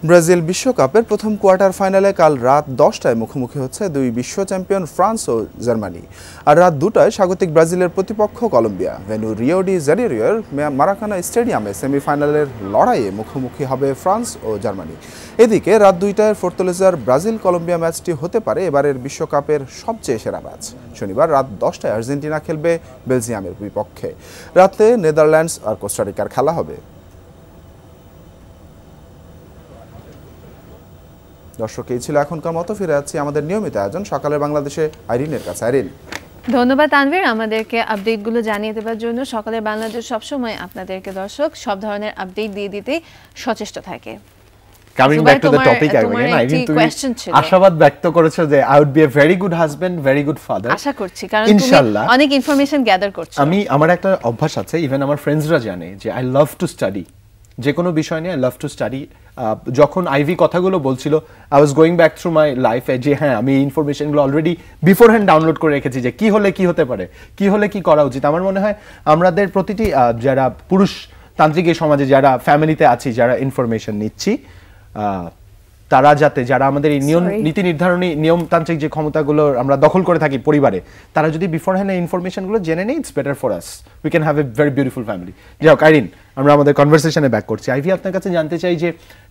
ব্রাজিল বিশ্বকাপের প্রথম কোয়ার্টার ফাইনালে কাল রাত 10টায় মুখোমুখি হচ্ছে দুই বিশ্ব চ্যাম্পিয়ন ফ্রান্স ও জার্মানি। আর রাত 2টায় স্বাগতিক ব্রাজিলের প্রতিপক্ষ কলম্বিয়া। ভেন্যু রিও ডি জেনেরিওর মারাকানা স্টেডিয়ামে সেমিফাইনালের লড়াইয়ে মুখোমুখি হবে ফ্রান্স ও জার্মানি। এদিকে রাত 2টায় ফোর্তালেজার ব্রাজিল কলম্বিয়া ম্যাচটি হতে পারে এবারের বিশ্বকাপের সবচেয়ে সেরা ম্যাচ। শনিবার রাত 10টায় আর্জেন্টিনা খেলবে বেলজিয়ামের বিপক্ষে। রাতে নেদারল্যান্ডস আর কোস্টারিকার খেলা হবে। দর্শক, এই ছিল এখনকার মতো। ফিরে যাচ্ছি আমাদের নিয়মিত আয়োজন সকালের বাংলাদেশে আইরিনের কাছে। আইরিন। ধন্যবাদ তানভীর আমাদেরকে আপডেটগুলো জানিয়ে দেওয়ার জন্য। সকালের বাংলাদেশ সবসময় আপনাদেরকে দর্শক সব ধরনের আপডেট দিয়ে দিতে সচেষ্ট থাকে। Coming back to the topic again, I think তুমি আশাবাদ ব্যক্ত করেছো যে I would be a very good husband, very good father. আশা করছি কারণ তুমি অনেক ইনফরমেশন গ্যাদার করছো। আমার একটা অভ্যাস আছে, ইভেন আমার ফ্রেন্ডসরা জানে যে I love to study. যে কোনো বিষয় নিয়ে I love to study. যখন আইভি কথাগুলো বলছিল I was going back through my life যে হ্যাঁ আমি এই ইনফরমেশনগুলো অলরেডি বিফোরহ্যান্ড ডাউনলোড করে রেখেছি যে কি হলে কি হতে পারে, কি হলে কি করা উচিত। আমার মনে হয় আমাদের প্রতিটি যারা পুরুষ তান্ত্রিক এই সমাজে যারা ফ্যামিলিতে আছি, যারা ইনফরমেশন নিচ্ছি, তারা যারা আমাদের এই নীতি নির্ধারণী নিয়মতান্ত্রিক যে ক্ষমতাগুলো আমরা দখল করে থাকি পরিবারে, তারা যদি বিফোরহ্যান্ড এই ইনফরমেশনগুলো জেনে নেই, it's better for us, we can have a very beautiful family. যাই হোক আইরিন, আমরা আমাদের কনভারসেশনে ব্যাক করছি। আইভি, আপনার কাছে জানতে চাই যে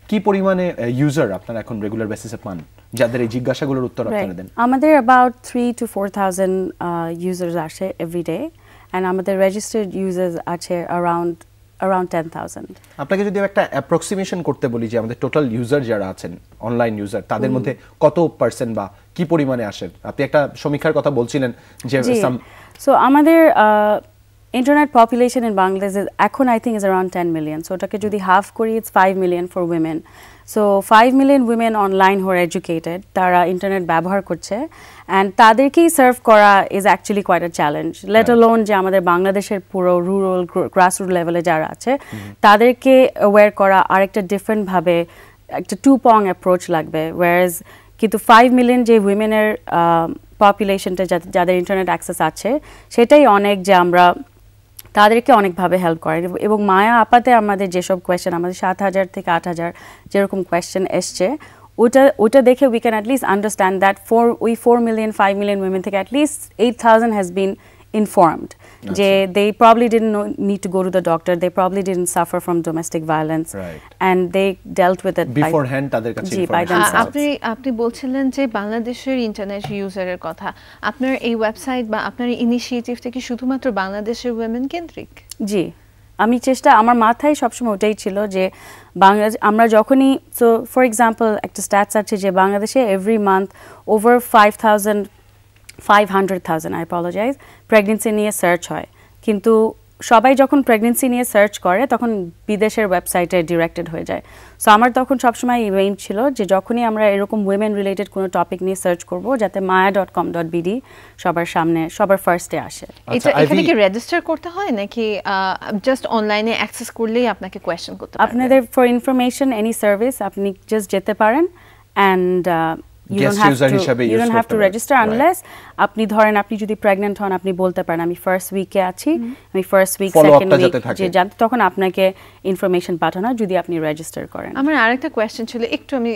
কি পরিমাণে ইউজার আপনারা এখন রেগুলার বেসিসে পান, যাদের এই জিজ্ঞাসাগুলোর উত্তর আপনারা দেন? আমাদের about 3,000 to 4,000 users আসে every day, and আমাদের registered users আছে around 10,000. আপনাকে যদি একটা অ্যাপ্রক্সিমেশন করতে বলি যে আমাদের টোটাল ইউজার যারা আছেন, অনলাইন ইউজার, তাদের মধ্যে কত পার্সেন্ট বা কি পরিমাণে আসেন? আপনি একটা সমীক্ষার কথা বলছিলেন যে সো আমাদের ইন্টারনেট পপুলেশন ইন বাংলাদেশ এখন I think is around 10 million. So ওটাকে যদি হাফ করি, it's 5 million for women. So 5 million women online who are educated, তারা ইন্টারনেট ব্যবহার করছে, অ্যান্ড তাদেরকেই সার্ভ করা is actually quite a challenge, let alone যে আমাদের বাংলাদেশের পুরো রুরাল গ্রাসরুট লেভেলে যারা আছে তাদেরকে অ্যাওয়্যার করা আরেকটা ডিফারেন্টভাবে, একটা টু-পং অ্যাপ্রোচ লাগবে। ওয়ারেজ কিন্তু 5 মিলিয়ন যে উইমেনের পপুলেশনটা যাদের ইন্টারনেট অ্যাক্সেস আছে, সেটাই অনেক যে আমরা তাদেরকে অনেকভাবে হেল্প করে। এবং মায়া আপাতে আমাদের যেসব কোয়েশ্চেন, আমাদের 7,000 থেকে 8,000 যেরকম কোয়েশ্চেন এসছে, ওটা দেখে we can at least understand that 4 million 5 million women থেকে অ্যাটলিস্ট 8,000 হ্যাজ বিন informed যে they probably didn't need to go to the doctor, they probably didn't suffer from domestic violence, and they dealt with it beforehand তাদের কাছে আপনি বলছিলেন যে বাংলাদেশের internet ইউজারের কথা। আপনার এই ওয়েবসাইট বা আপনার ইনিশিয়েটিভটা কি শুধুমাত্র বাংলাদেশের উইমেন কেন্দ্রিক? জি, আমার মাথায় সবসময় ওটাই ছিল যে আমরা যখনই, সো ফর এক্সাম্পল একটা স্ট্যাটস আছে যে বাংলাদেশে every month over 500,000 I apologize pregnancy নিয়ে সার্চ হয়, কিন্তু সবাই যখন প্রেগনেন্সি নিয়ে সার্চ করে তখন বিদেশের ওয়েবসাইটে ডিরেক্টেড হয়ে যায়। সো আমার তখন সবসময় এইম ছিল যে যখনই আমরা এরকম উইমেন রিলেটেড কোনো টপিক নিয়ে সার্চ করব, যাতে maya.com.bd সবার সামনে সবার ফার্স্টে আসে। এখানে কি রেজিস্টার করতে হয় নাকি জাস্ট অনলাইনে অ্যাক্সেস করলেই আপনাকে কোয়েশ্চেন করতে পারবে? আপনাদের ফর ইনফরমেশন এনি সার্ভিস আপনি জাস্ট যেতে পারেন, and you don't have to register unless আপনি ধরেন আপনি যদি প্রেগন্যান্ট হন, আপনি বলতে পারেন আমি ফার্স্ট উইকে আছি, আমি ফার্স্ট উইক সেকেন্ড উইক যে তখন আপনাকে ইনফরমেশন পাঠানো যদি আপনি রেজিস্টার করেন। আমার আরেকটা কোয়েশ্চেন ছিল, একটু আমি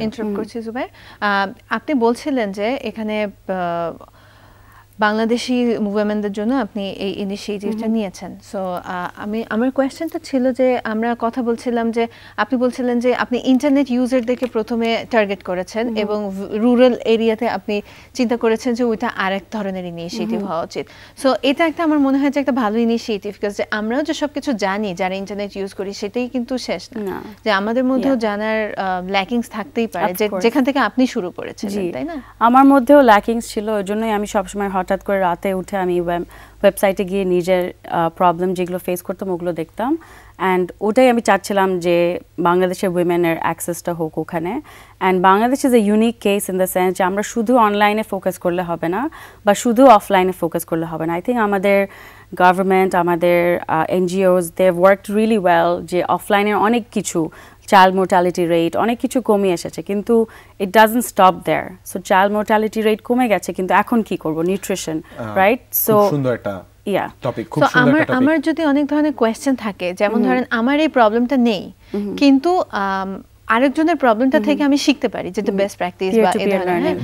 ইন্টারাপ্ট করছি জুবাইর। আপনি বলছিলেন যে এখানে বাংলাদেশি উইমেনদের জন্য আপনি এই ইনিশিয়েটিভটা নিয়েছেন। সো আমার কোয়েশ্চেনটা ছিল যে আমরা কথা বলছিলাম যে আপনি বলছিলেন যে আপনি ইন্টারনেট ইউজারদেরকে প্রথমে টার্গেট করেছেন এবং রুরাল এরিয়াতে আপনি চিন্তা করেছেন যে ওইটা আরেক ধরনের ইনিশিয়েটিভ হওয়া উচিত। সো এটা একটা আমার মনে হয় যে একটা ভালো ইনিশিয়েটিভ, বিকজ আমরাও যে সব কিছু জানি যারা ইন্টারনেট ইউজ করি সেটাই কিন্তু শেষ না, যে আমাদের মধ্যেও জানার ল্যাকিংস থাকতেই পারে, যেখান থেকে আপনি শুরু করেছেন, তাই না? আমার মধ্যেও ল্যাকিংস ছিল, ওই জন্যই আমি সবসময় হঠাৎ করে রাতে উঠে আমি ওয়েবসাইটে গিয়ে নিজের প্রবলেম যেগুলো ফেস করতাম ওগুলো দেখতাম, অ্যান্ড ওটাই আমি চাচ্ছিলাম যে বাংলাদেশের উইমেনের অ্যাক্সেসটা হোক ওখানে। And Bangladesh is a unique case in the sense যে আমরা শুধু অনলাইনে ফোকাস করলে হবে না বা শুধু অফলাইনে ফোকাস করলে হবে না। আই থিঙ্ক আমাদের গভর্নমেন্ট, আমাদের NGOs, they have worked really well, যে অফলাইনের অনেক কিছু চাইল্ড মোর্টালিটি রেট অনেক কিছু কমে এসেছে, কিন্তু it doesn't stop there. So child mortality rate কমে গেছে, কিন্তু এখন কি করব? Nutrition, right? সো সুন্দর একটা টপিক, খুব সুন্দর একটা টপিক। আমার যদি অনেক ধরনের কোয়েশ্চেন থাকে, যেমন ধরেন আমার এই প্রবলেমটা নেই, কিন্তু আরেকজনের প্রবলেমটা থেকে আমি শিখতে পারি, যেটা বেস্ট প্র্যাকটিস বা এই ধরনের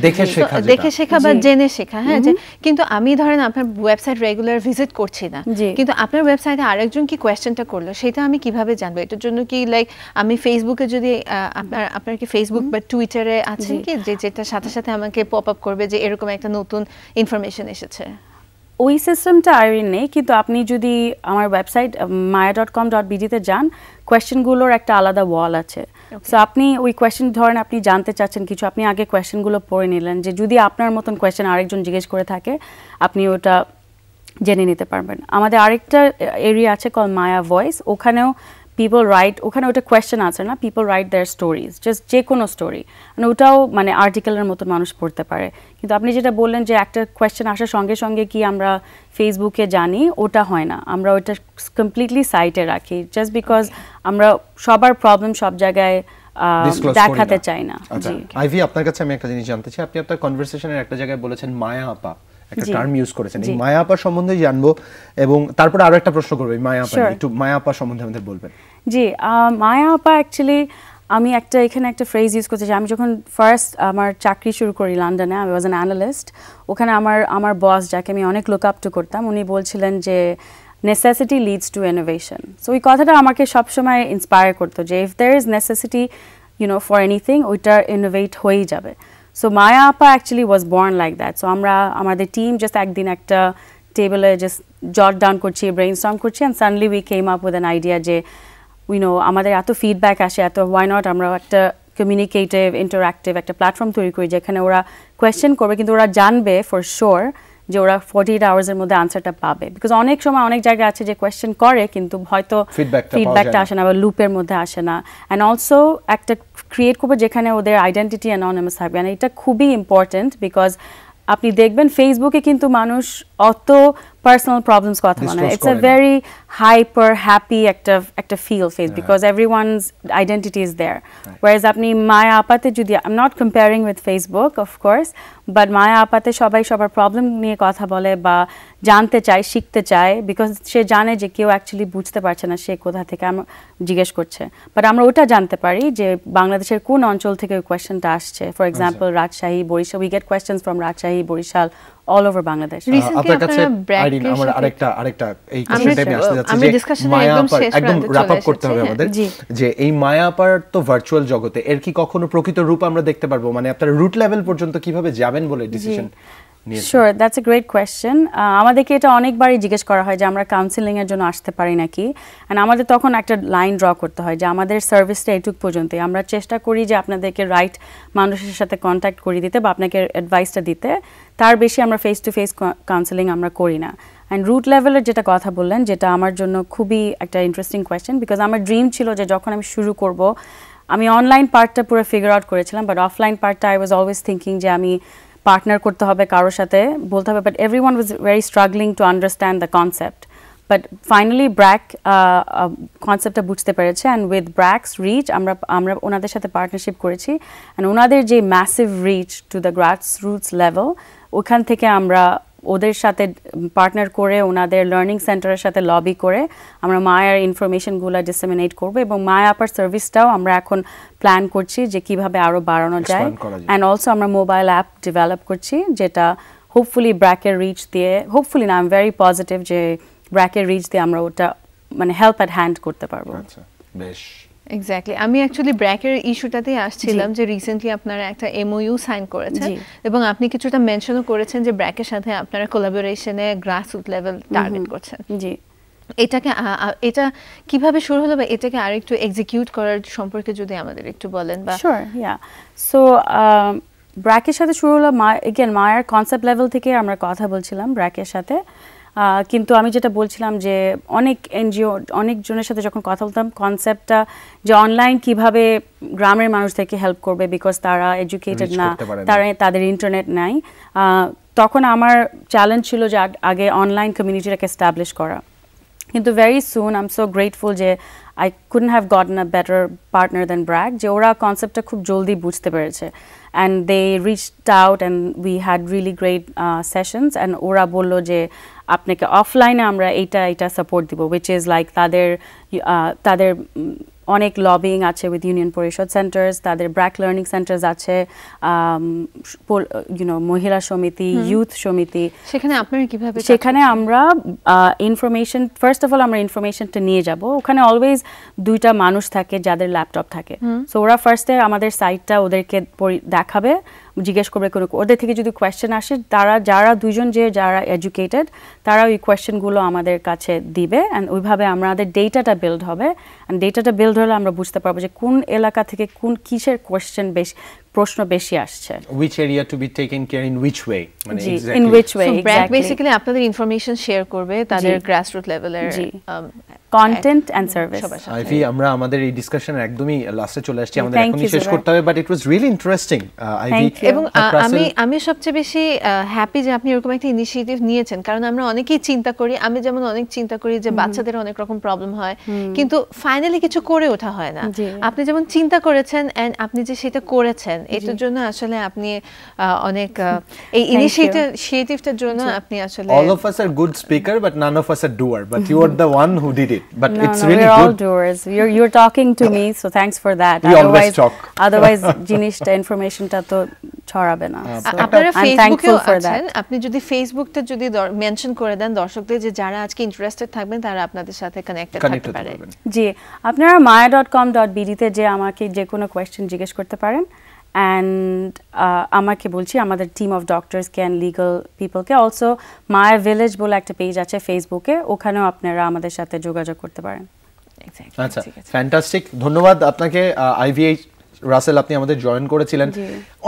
দেখে শেখা বা জেনে শেখা, হ্যাঁ। কিন্তু আমি ধরেন আপনার ওয়েবসাইট রেগুলার ভিজিট করছি না, কিন্তু আপনার ওয়েবসাইটে আরেকজন কি কোয়েশ্চেনটা করলো সেটা আমি কিভাবে জানবো? এটার জন্য কি লাইক আমি ফেসবুকে যদি আপনার কি ফেসবুক বা টুইটারে আছেন কি যেটা সাথে সাথে আমাকে পপ আপ করবে যে এরকম একটা নতুন ইনফরমেশন এসেছে? ওই সিস্টেমটা আইরিন নেই, কিন্তু আপনি যদি আমার ওয়েবসাইট maya.com.bd তে যান, কোয়েশ্চেনগুলোর একটা আলাদা ওয়াল আছে। সো আপনি ওই কোয়েশ্চেন ধরেন আপনি জানতে চাচ্ছেন কিছু, আপনি আগে কোয়েশ্চেনগুলো পড়ে নিলেন, যে যদি আপনার মতন কোয়েশ্চেন আরেকজন জিজ্ঞেস করে থাকে আপনি ওটা জেনে নিতে পারবেন। আমাদের আরেকটা এরিয়া আছে কল মায়া ভয়েস, ওখানেও পিপল রাইট, ওখানে ওটা কোয়েশ্চেন আছে না, পিপল রাইট দেয়ার স্টোরিজ, জাস্ট যে কোনো স্টোরি, মানে ওটাও মানে আর্টিকেলের মতো মানুষ পড়তে পারে। কিন্তু আপনি যেটা বললেন যে একটা কোয়েশ্চেন আসার সঙ্গে সঙ্গে কি আমরা ফেসবুকে জানি, ওটা হয় না, আমরা ওটা কমপ্লিটলি সাইটে রাখি, জাস্ট বিকজ আমরা সবার প্রবলেম সব জায়গায় দেখাতে চাই না। জি আইভি, আপনার কাছে আমি একটা জিনিস জানতে চাই, আপনি আপনার কনভারসেশনের একটা জায়গায় বলেছেন মায়া আপা, একটা টার্ম ইউজ করেছেন, এই মায়া আপা সম্বন্ধে জানবো, এবং তারপরে আরো একটা প্রশ্ন করব, মায়া আপা একটু মায়া আপা সম্বন্ধে আমাদের বলবেন। জি, মায়া আপা অ্যাকচুয়ালি আমি এখানে একটা ফ্রেজ ইউজ করতে চাই। আমি যখন ফার্স্ট আমার চাকরি শুরু করি লন্ডনে, আমি ওয়াজ অ্যান অ্যানালিস্ট, ওখানে আমার বস, যাকে আমি অনেক লুক আপ টু করতাম, উনি বলছিলেন যে necessity leads to innovation. So ওই কথাটা আমাকে সবসময় ইন্সপায়ার করতো যে if there is necessity for anything, ওইটা ইনোভেট হয়েই যাবে। সো মায়া আপা actually was born like that. So আমাদের টিম জাস্ট একদিন একটা টেবলে জাস্ট জট ডাউন করছি, ব্রেইনস্টর্ম করছি, and suddenly we came up with an idea যে আমাদের এত ফিডব্যাক আসে, এত ওয়াই নট আমরা একটা কমিউনিকেটিভ ইন্টারঅ্যাক্টিভ একটা প্ল্যাটফর্ম তৈরি করি যেখানে ওরা কোয়েশ্চেন করবে, কিন্তু ওরা জানবে ফর শিওর যে ওরা 48 আওয়ার্সের মধ্যে আনসারটা পাবে। বিকজ অনেক সময় অনেক জায়গায় আছে যে কোয়েশ্চেন করে কিন্তু হয়তো ফিডব্যাকটা আসে না বা লুপের মধ্যে আসে না। অ্যান্ড অলসো একটা ক্রিয়েট করবে যেখানে ওদের আইডেন্টিটি অ্যাননিমাস থাকবে, and এটা খুবই ইম্পর্টেন্ট। বিকজ আপনি দেখবেন ফেসবুকে কিন্তু মানুষ অত পার্সোনাল প্রবলেমস কথা বলে, it's a very hyper happy একটা feel face, because everyone's identity is there. Whereas আপনি মায়া আপাতে যদি, I am not comparing with Facebook of course, but Maya আপাতে সবাই সবার প্রবলেম নিয়ে কথা বলে বা জানতে চায়, শিখতে চায়, বিকজ সে জানে যে কেউ অ্যাকচুয়ালি বুঝতে পারছে না সে কোথা থেকে জিজ্ঞেস করছে। বাট আমরা ওটা জানতে পারি যে বাংলাদেশের কোন অঞ্চল থেকে ওই কোয়েশ্চেনটা আসছে। For example Rajshahi, Barisal, we get questions from Rajshahi, Barisal, all over Bangladesh. আপনার কাছে আইরিন, আমার আরেকটা এই কোশ্চেনটা আমি আসতে যাচ্ছি যে মায়া আপা একদম র‍্যাপ আপ করতে হবে আমাদের, যে এই মায়া আপার তো ভার্চুয়াল জগতে এর কি কখনো প্রকৃত রূপ আমরা দেখতে পারবো? মানে আপনারা রুট লেভেল পর্যন্ত কিভাবে যাবেন বলে ডিসিশন নিয়েছেন? Sure, that's a great question. আমাদেরকে এটা অনেকবারই জিজ্ঞেস করা হয় যে আমরা কাউন্সিলিং এর জন্য আসতে পারি নাকি, অ্যান্ড আমাদের তখন একটা লাইন ড্র করতে হয় যে আমাদের সার্ভিসটা এইটুক পর্যন্তই, আমরা চেষ্টা করি যে আপনাদেরকে রাইট মানুষের সাথে কন্ট্যাক্ট করে দিতে বা আপনাকে অ্যাডভাইসটা দিতে, তার বেশি আমরা ফেস টু ফেস কাউন্সিলিং আমরা করি না। অ্যান্ড রুট লেভেলের যেটা কথা বললেন, যেটা আমার জন্য খুবই একটা ইন্টারেস্টিং কোয়েশ্চেন, বিকজ আমার ড্রিম ছিল যে যখন আমি শুরু করব, আমি অনলাইন পার্টটা পুরো ফিগার আউট করেছিলাম, বাট অফলাইন পার্টটা আই ওয়াজ অলওয়েজ থিঙ্কিং যে আমি পার্টনার করতে হবে, কারোর সাথে বলতে হবে, but everyone was very struggling to understand the concept. But finally BRAC কনসেপ্টটা বুঝতে পেরেছে, অ্যান্ড উইথ ব্র্যাকস রিচ আমরা ওনাদের সাথে পার্টনারশিপ করেছি, অ্যান্ড ওনাদের যে massive rich to the grass roots level, ওখান থেকে আমরা ওদের সাথে পার্টনার করে ওনাদের লার্নিং সেন্টারের সাথে লবি করে আমরা মায়ার ইনফরমেশনগুলো ডিসেমিনেট করবো, এবং মায়া আপার সার্ভিসটাও আমরা এখন প্ল্যান করছি যে কিভাবে আরও বাড়ানো যায়। অ্যান্ড অলসো আমরা মোবাইল অ্যাপ ডেভেলপ করছি যেটা হোপফুলি ব্র্যাকের রিচ দিয়ে, হোপফুলি না, আই এম ভেরি পজিটিভ যে ব্র্যাকের রিচ দিয়ে আমরা ওটা মানে হেল্প অ্যাট হ্যান্ড করতে পারবো। বেশ, এক্স্যাক্টলি। আমি অ্যাকচুয়ালি ব্র্যাকের ইস্যুটাতেই আসছিলাম যে রিসেন্টলি আপনারা একটা এমওইউ সাইন করেছেন, এবং আপনি কিছুটা মেনশনও করেছেন যে ব্র্যাকের সাথে আপনারা কোলাবোরেশনে গ্রাসরুট লেভেল টার্গেট করছেন। জি, এটা কিভাবে শুরু হলো বা এটাকে আরেকটু এক্সিকিউট করার সম্পর্কে যদি আমাদের একটু বলেন। বা শিওর, ইয়া। সো ব্র্যাকের সাথে শুরু হলো মায়ার কনসেপ্ট লেভেল থেকে আমরা কথা বলছিলাম ব্র্যাকের সাথে, কিন্তু আমি যেটা বলছিলাম যে অনেক এনজিও, অনেকজনের সাথে যখন কথা বলতাম, কনসেপ্টটা যে অনলাইন কিভাবে গ্রামের মানুষ থেকে হেল্প করবে, বিকজ তারা এডুকেটেড না, তাদের ইন্টারনেট নাই, তখন আমার চ্যালেঞ্জ ছিল যে আগে অনলাইন কমিউনিটিটাকে এস্টাবলিশ করা। কিন্তু very soon I am so grateful যে I couldn't have gotten a better partner than BRAC, যে ওরা কনসেপ্টটা খুব জলদি বুঝতে পেরেছে, and they reached out and we had really great sessions, and ওরা বললো যে আপনাকে অফলাইনে আমরা এইটা সাপোর্ট দিব, উইচ ইজ লাইক তাদের অনেক লবিং আছে উইথ ইউনিয়ন পরিষদ সেন্টার্স, তাদের ব্র্যাক লার্নিং সেন্টার্স আছে, মহিলা সমিতি, ইউথ সমিতি। সেখানে আমরা ইনফরমেশন, ফার্স্ট অফ অল আমরা ইনফরমেশনটা নিয়ে যাব, ওখানে অলওয়েজ দুইটা মানুষ থাকে যাদের ল্যাপটপ থাকে, সো ওরা ফার্স্টে আমাদের সাইটটা ওদেরকে দেখাবে, জিজ্ঞেস করবে কোনো, ওদের থেকে যদি কোয়েশ্চেন আসে, যারা দুইজন যারা এডুকেটেড তারা ওই কোয়েশ্চেনগুলো আমাদের কাছে দিবে, অ্যান্ড ওইভাবে আমাদের ডেটাটা বিল্ড হবে। অ্যান্ড ডেটাটা বিল্ড হলে আমরা বুঝতে পারবো যে কোন এলাকা থেকে কিসের প্রশ্ন বেশি আসছে, which area to be taken care in which way, মানে exactly in which way, so BRAC exactly. Basically আপনাদের ইনফরমেশন শেয়ার করবে তাদের গ্রাসরুট লেভেলের কন্টেন্ট এন্ড সার্ভিস। আইভি, আমরা আমাদের এই ডিসকাশন একদমই লাস্টে চলে আসছি, আমাদের Thank এখনই you, শেষ Zubair. করতে হবে, but it was really interesting Ivy. Thank you. এবং আমি সবচেয়ে বেশি হ্যাপি যে আপনি এরকম একটা ইনিশিয়েটিভ নিয়েছেন, কারণ আমরা অনেকেই চিন্তা করি, আমি যেমন অনেক চিন্তা করি যে বাচ্চাদের অনেক রকম প্রবলেম হয়, কিন্তু ফাইনালি কিছু করে ওঠা হয় না। আপনি যেমন চিন্তা করেছেন এন্ড আপনি যে সেটা করেছেন, এটার জন্য আসলে আপনি অনেক এই ইনিশিয়েটিভটার জন্য আপনি আসলে all of us are good speaker but none of us are doer, but you are the one who did it, but No, it's no, really we're all good. doers. You're talking to me, so thanks for that. We always talk. Otherwise, জিনিসটা ইনফরমেশনটা তো ছড়াবে না। So আপনারা I'm ফেসবুকেও thankful for আছেন, that. আপনি যদি ফেসবুকটা যদি মেনশন করে দেন দর্শকদের, যে যারা আজকে ইন্টারেস্টেড থাকবেন তারা আপনাদের সাথে কানেক্টেড Connect থাকতে হতে পারে। পারবেন। জি, আপনারা maya.com.bd তে যে আমাকে যে কোনো কোয়েশ্চেন জিজ্ঞেস করতে পারেন, অ্যান্ড আমাকে বলছি আমাদের team of doctors can legal পিপলকে অলসো মায়া ভিলেজ বলে একটা পেজ আছে ফেসবুকে, ওখানেও আপনারা আমাদের সাথে যোগাযোগ করতে পারেন। Exactly, আচ্ছা, ঠিক আছে। ফ্যান্টাস্টিক, ধন্যবাদ আপনাকে আইভিএইচ রাসেল, আপনি আমাদের জয়েন করেছিলেন,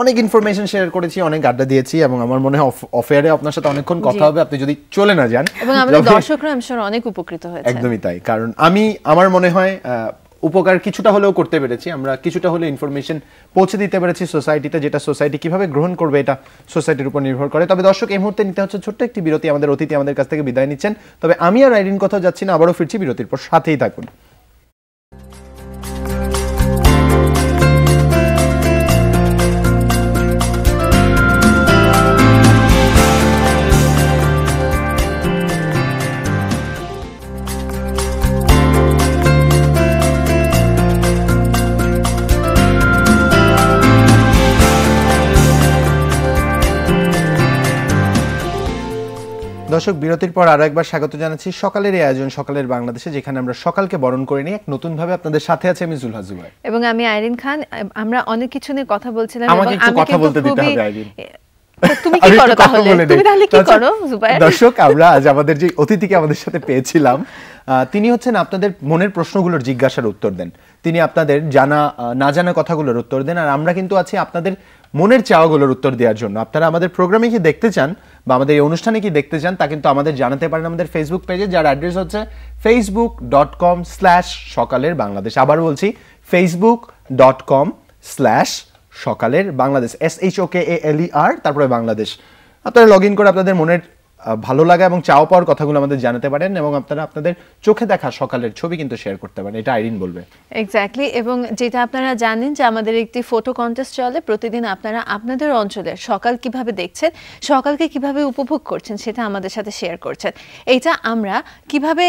অনেক ইনফরমেশন শেয়ার করেছি, অনেক আড্ডা দিয়েছি, এবং আমার মনে হয় অফেয়ারে আপনার সাথে অনেকক্ষণ কথা হবে, আপনি যদি চলে না যান। এবং আমাদের দর্শকরা আমি শিওর অনেক উপকৃত হয়েছে। একদমই তাই, কারণ আমার মনে হয় উপকার কিছুটা হলেও করতে পেরেছি, আমরা কিছুটা হলেও ইনফরমেশন পৌঁছে দিতে পেরেছি সোসাইটিতে, যেটা সোসাইটি কিভাবে গ্রহণ করবে এটা সোসাইটির উপর নির্ভর করে। তবে দর্শক, এই মুহূর্তে নিতে হচ্ছে ছোট্ট একটি বিরতি, আমাদের অতিথি আমাদের কাছ থেকে বিদায় নিচ্ছেন, তবে আমি আর আইরিন কোথাও যাচ্ছি না, আবারও ফিরছি বিরতির পর, সাথেই থাকুন। দর্শক, বিরতির পর আরো একবার স্বাগত জানাচ্ছি সকালের এই আয়োজন সকালের বাংলাদেশে, যেখানে আমরা সকালকে বরণ করে নিয়ে এক নতুন ভাবে আপনাদের সাথে আছে আমি জুলহাস জুবাইর এবং আমি আইরিন খান। আমরা অনেক কিছু নিয়ে কথা বলছিলাম, আমাকে একটু কথা বলতে দিতে হবে আইরিন। তুমি কি করো তাহলে? তুমি তাহলে কি করো জুবাইর? দর্শক, আমরা আজ আমাদের যে অতিথিকে আমাদের সাথে পেয়েছিলাম, তিনি হচ্ছেন আপনাদের মনের প্রশ্নগুলোর জিজ্ঞাসার উত্তর দেন, তিনি আপনাদের না জানা কথাগুলোর উত্তর দেন, আর আমরা কিন্তু আছি আপনাদের মনের চাওয়াগুলোর উত্তর দেওয়ার জন্য। আপনারা আমাদের প্রোগ্রামে কি দেখতে চান বা আমাদের এই অনুষ্ঠানে কি দেখতে চান তা কিন্তু আমাদের জানাতে পারেন আমাদের ফেসবুক পেজে, যার অ্যাড্রেস হচ্ছে facebook.com/সকালের বাংলাদেশ। আবার বলছি, facebook.com/সকালের বাংলাদেশ, SHOKALER তারপরে বাংলাদেশ। আপনারা লগ ইন করে আপনাদের মনের ভালো লাগা এবং চাওয়া পাওয়ার কথাগুলো আমাদের জানাতে পারেন, এবং আপনারা আপনাদের চোখে দেখা সকালের ছবি কিন্তু শেয়ার করতে পারেন, এটা আইরিন বলবে। এক্স্যাক্টলি, এবং যেটা আপনারা জানেন যে আমাদের একটি ফটো কন্টেস্ট চলে প্রতিদিন। আপনারা আপনাদের অঞ্চলের সকাল কিভাবে দেখছেন, সকালকে কিভাবে উপভোগ করছেন, সেটা আমাদের সাথে শেয়ার করছেন। এইটা আমরা কিভাবে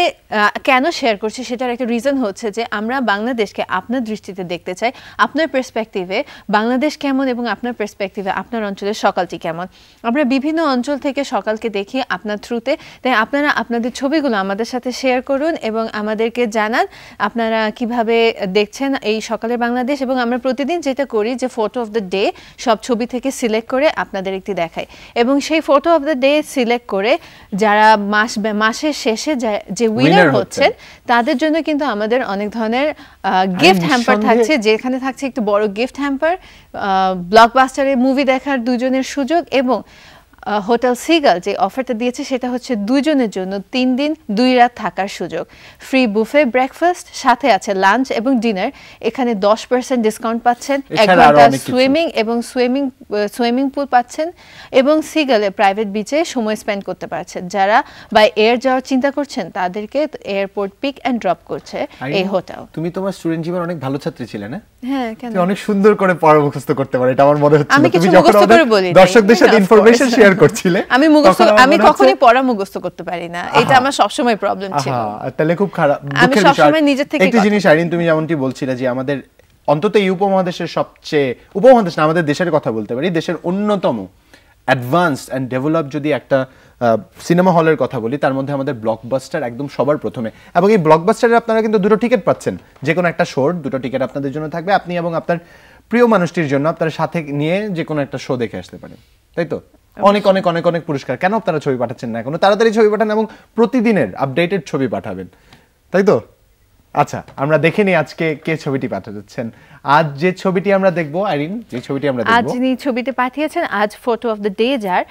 কেন শেয়ার করছি, সেটার একটা রিজন হচ্ছে যে আমরা বাংলাদেশকে আপনার দৃষ্টিতে দেখতে চাই, আপনার পার্সপেক্টিভে বাংলাদেশ কেমন এবং আপনার পার্সপেক্টিভে আপনার অঞ্চলের সকালটি কেমন। আমরা বিভিন্ন অঞ্চল থেকে সকালকে দেখি আপনার থ্রুতে, তাই আপনারা আপনাদের ছবিগুলো আমাদের সাথে শেয়ার করুন এবং আমাদেরকে জানান আপনারা কিভাবে দেখছেন এই সকালের বাংলাদেশ। এবং আমরা প্রতিদিন যেটা করি যে ফটো অফ দ্য ডে সব ছবি থেকে সিলেক্ট করে আপনাদের একটি দেখাই, এবং সেই photo of the day select করে যারা মাসের শেষে যে উইনার হচ্ছেন তাদের জন্য কিন্তু আমাদের অনেক ধরনের গিফট হ্যাম্পার থাকছে, যেখানে থাকছে একটু বড় গিফট হ্যাম্পার, ব্লকবাস্টারে মুভি দেখার দুজনের সুযোগ, এবং হোটেল সিগাল যে অফারটা দিয়েছে সেটা হচ্ছে দুজনের জন্য 3 দিন 2 রাত থাকার সুযোগ, ফ্রি বুফে ব্রেকফাস্ট, সাথে আছে লাঞ্চ এবং ডিনার। এখানে 10% ডিসকাউন্ট পাচ্ছেন, 1 ঘন্টা সুইমিং এবং সুইমিং পুল পাচ্ছেন, এবং সিগালে প্রাইভেট বিচে সময় স্পেন্ড করতে পারছেন। যারা বাই এয়ার যাওয়ার চিন্তা করছেন তাদেরকে এয়ারপোর্ট পিক অ্যান্ড ড্রপ করছে এই হোটেল। তুমি তোমার স্টুডেন্ট জীবন অনেক ভালো ছাত্রী ছিলে না? হ্যাঁ, কেন? তুমি অনেক সুন্দর করে পড়া মুখস্থ করতে পারো, এটা আমার মনে হচ্ছে। তুমি যখন দর্শকদের সাথে ইনফরমেশন শেয়ার করছিলে, আমি কখনোই পড়া মুখস্থ করতে পারি না, এটা আমার সবসময় প্রবলেম ছিল। তাহলে খুব খারাপ, আমি সবসময় নিজে থেকে একটা জিনিস আইরিন, তুমি যেমনটি বলছিলে যে আমাদের অন্তত এই উপমহাদেশের সবচেয়ে, উপমহাদেশ না আমাদের দেশের কথা বলতে পারি, দেশের অন্যতম অ্যাডভান্সড অ্যান্ড ডেভেলপ যদি একটা সিনেমা হলের কথা বলি, তার মধ্যে আমাদের ব্লকবাস্টার একদম সবার প্রথমে। এবং এই ব্লকবাস্টারে আপনারা কিন্তু 2টো টিকিট পাচ্ছেন, যে কোনো একটা শোর 2টো টিকিট আপনাদের জন্য থাকবে, আপনি এবং আপনার প্রিয় মানুষটির জন্য আপনারা সাথে নিয়ে যে কোনো একটা শো দেখে আসতে পারেন, তাই তো? অনেক অনেক অনেক অনেক পুরস্কার। কেন আপনারা ছবি পাঠাচ্ছেন না এখনো? তাড়াতাড়ি ছবি পাঠান এবং প্রতিদিনের আপডেটেড ছবি পাঠাবেন, তাই তো? আচ্ছা, আমরা দেখে নিই আজকে কে ছবিটি পাঠাচ্ছেন। আজ যে ছবিটি আমরা দেখবো, আইরিন, যে ছবিটি আমরা দেখবো, আজ যিনি ছবিটি পাঠিয়েছেন, আজ ফটো অফ দ্য ডে যার,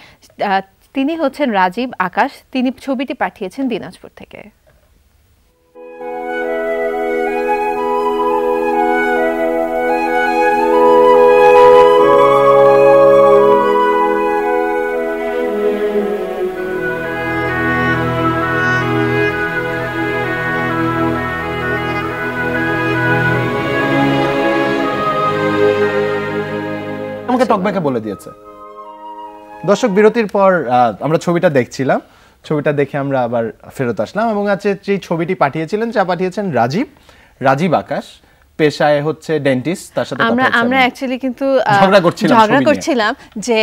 তিনি হচ্ছেন রাজীব আকাশ। তিনি ছবিটি পাঠিয়েছেন দিনাজপুর থেকে। আমাকে টকব্যাকে বলে দিয়েছে। দর্শক, বিরতির পর আমরা ছবিটা দেখছিলাম, ছবিটা দেখে আমরা আবার ফেরত আসলাম এবং আছে যে ছবিটি পাঠিয়েছিলেন, যা পাঠিয়েছেন রাজীব আকাশ, পেশায় হচ্ছে ডেন্টিস্ট। তার সাথে আমরা অ্যাকচুয়ালি কিন্তু ঝগড়া করছিলাম যে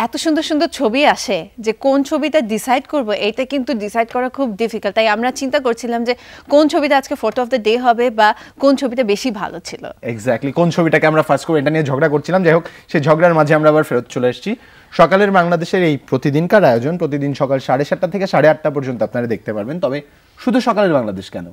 এত সুন্দর সুন্দর ছবি আসে, যে কোন ছবিটা ডিসাইড করব, এইটা কিন্তু ডিসাইড করা খুব ডিফিকাল্ট। তাই আমরা চিন্তা করছিলাম যে কোন ছবিটা আজকে ফটো অফ দ্য ডে হবে বা কোন ছবিটা বেশি ভালো ছিল। এক্স্যাক্টলি, কোন ছবিটাকে আমরা ফার্স্ট করব, এটা নিয়ে ঝগড়া করছিলাম। যাই হোক, সেই ঝগড়ার মাঝে আমরা আবার ফেরত চলে এসেছি। সকালের বাংলাদেশের এই প্রতিদিনকার আয়োজন প্রতিদিন সকাল 7:30 থেকে 8:30 পর্যন্ত আপনারা দেখতে পারবেন। তবে শুধু সকালের বাংলাদেশ কেন,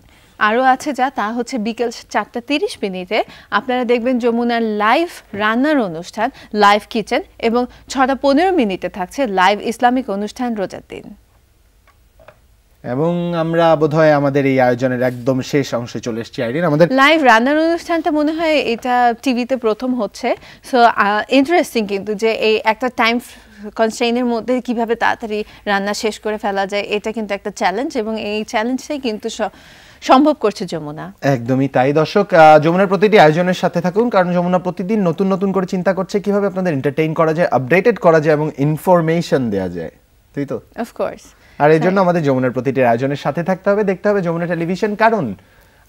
আরও আছে যা, তা হচ্ছে বিকেল 4:30 আপনারা দেখবেন যমুনার লাইভ রান্নার অনুষ্ঠান, লাইভ কিচেন, এবং 6:15 থাকছে লাইভ ইসলামিক অনুষ্ঠান রোজার দিন। এবং আমরা বোধহয় আমাদের এই আয়োজনের একদম শেষ অংশে চলে এসেছি। আইরিন, আমাদের লাইভ রান্নার অনুষ্ঠানটা মনে হয় এটা টিভিতে প্রথম হচ্ছে। সো ইন্টারেস্টিং কিন্তু, যে এই একটা টাইম কনস্ট্রেইনের মধ্যে কিভাবে তাড়াতাড়ি রান্না শেষ করে ফেলা যায়, এটা কিন্তু একটা চ্যালেঞ্জ, এবং এই চ্যালেঞ্জটাই কিন্তু সম্ভব করছে যমুনা। একদমই তাই। দর্শক, যমুনার প্রতিটি আয়োজনের সাথে থাকুন, কারণ যমুনা প্রতিদিন নতুন নতুন করে চিন্তা করছে কিভাবে আপনাদের এন্টারটেইন করা যায়, আপডেটেড করা যায় এবং ইনফরমেশন দেওয়া যায়, তাই তো? অফকোর্স। আর এই জন্য আমাদের যমুনার প্রতিটি আয়োজনের সাথে থাকতে হবে, দেখতে হবে যমুনা টেলিভিশন, কারণ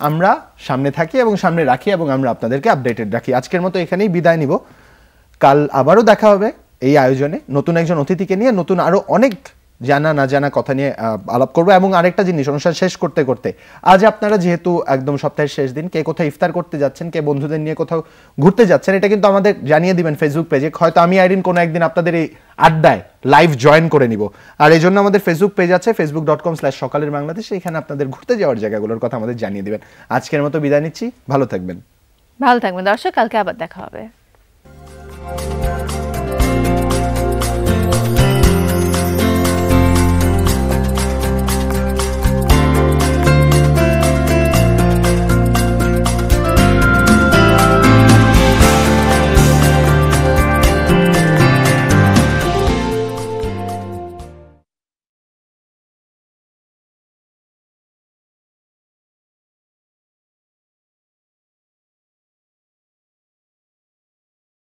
আমরা সামনে থাকি এবং সামনে রাখি এবং আমরা আপনাদেরকে আপডেটেড রাখি। আজকের মতো এখানেই বিদায় নিব। কাল আবারও দেখা হবে এই আয়োজনে নতুন একজন অতিথিকে নিয়ে, নতুন আরো অনেক জানা না জানা কথা নিয়ে আলাপ করবো। এবং আরেকটা জিনিস, অনুষ্ঠান শেষ করতে করতে, আজ আপনারা যেহেতু একদম সপ্তাহের শেষ দিন, কে কোথাও ইফতার করতে যাচ্ছেন, কে বন্ধুদের নিয়ে কোথাও ঘুরতে যাচ্ছেন, এটা কিন্তু আমাদের জানিয়ে দিবেন ফেসবুক পেজে। হয়তো আমি আইরিন কোনো একদিন আপনাদের এই আড্ডায় লাইভ জয়েন করে নিব। আর এই জন্য আমাদের ফেসবুক পেজ আছে, facebook.com/সকালের বাংলাদেশ। এখানে আপনাদের ঘুরতে যাওয়ার জায়গাগুলোর কথা আমাদের জানিয়ে দিবেন। আজকের মতো বিদায় নিচ্ছি, ভালো থাকবেন দর্শক, কালকে আবার দেখা হবে।